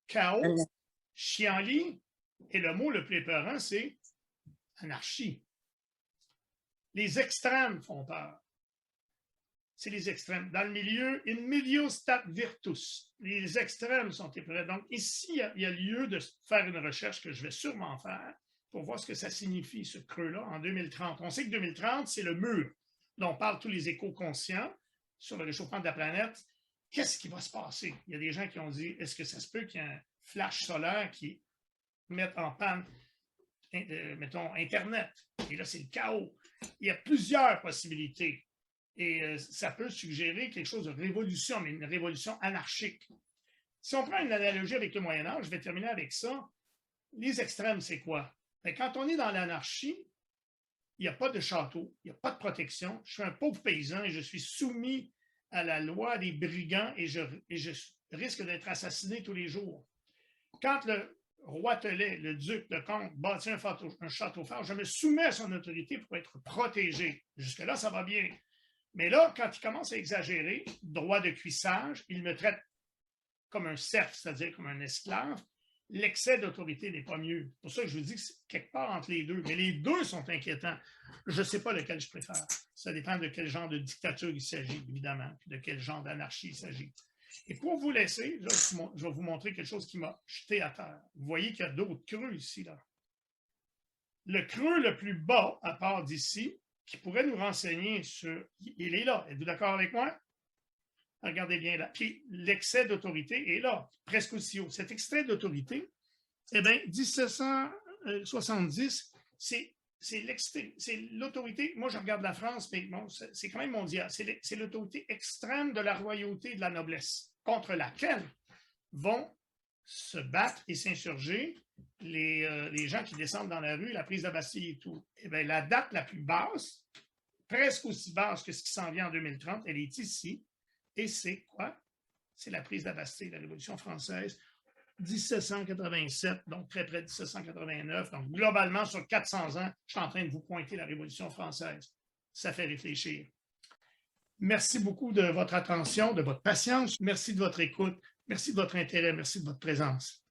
chaos, chienlit, et le mot le plus épeurant, c'est anarchie. Les extrêmes font peur. C'est les extrêmes. Dans le milieu, in medio stat virtus. Les extrêmes sont épeurants. Donc, ici, il y a lieu de faire une recherche que je vais sûrement faire pour voir ce que ça signifie, ce creux-là, en 2030. On sait que 2030, c'est le mur dont parlent tous les éco-conscients sur le réchauffement de la planète. Qu'est-ce qui va se passer? Il y a des gens qui ont dit, est-ce que ça se peut qu'il y ait un flash solaire qui mette en panne, mettons, Internet? Et là, c'est le chaos. Il y a plusieurs possibilités. Et ça peut suggérer quelque chose de révolution, mais une révolution anarchique. Si on prend une analogie avec le Moyen-Âge, je vais terminer avec ça. Les extrêmes, c'est quoi? Bien, quand on est dans l'anarchie, il n'y a pas de château, il n'y a pas de protection. Je suis un pauvre paysan et je suis soumis à la loi des brigands et je risque d'être assassiné tous les jours. Quand le roi Telet, le duc, le comte, bâtit un château fort, je me soumets à son autorité pour être protégé. Jusque-là, ça va bien. Mais là, quand il commence à exagérer, droit de cuissage, il me traite comme un serf, c'est-à-dire comme un esclave. L'excès d'autorité n'est pas mieux. C'est pour ça que je vous dis que c'est quelque part entre les deux. Mais les deux sont inquiétants. Je ne sais pas lequel je préfère. Ça dépend de quel genre de dictature il s'agit, évidemment, puis de quel genre d'anarchie il s'agit. Et pour vous laisser, là, je vais vous montrer quelque chose qui m'a jeté à terre. Vous voyez qu'il y a d'autres creux ici, là. Le creux le plus bas, à part d'ici, qui pourrait nous renseigner sur... Il est là. Êtes-vous d'accord avec moi? Regardez bien là. Puis l'excès d'autorité est là, presque aussi haut. Cet excès d'autorité, eh bien, 1770, c'est l'autorité. Moi, je regarde la France, mais bon, c'est quand même mondial. C'est l'autorité extrême de la royauté et de la noblesse, contre laquelle vont se battre et s'insurger les gens qui descendent dans la rue, la prise de la Bastille et tout. Eh bien, la date la plus basse, presque aussi basse que ce qui s'en vient en 2030, elle est ici. Et c'est quoi? C'est la prise de la Bastille, la Révolution française, 1787, donc très près de 1789. Donc, globalement, sur 400 ans, je suis en train de vous pointer la Révolution française. Ça fait réfléchir. Merci beaucoup de votre attention, de votre patience. Merci de votre écoute. Merci de votre intérêt. Merci de votre présence.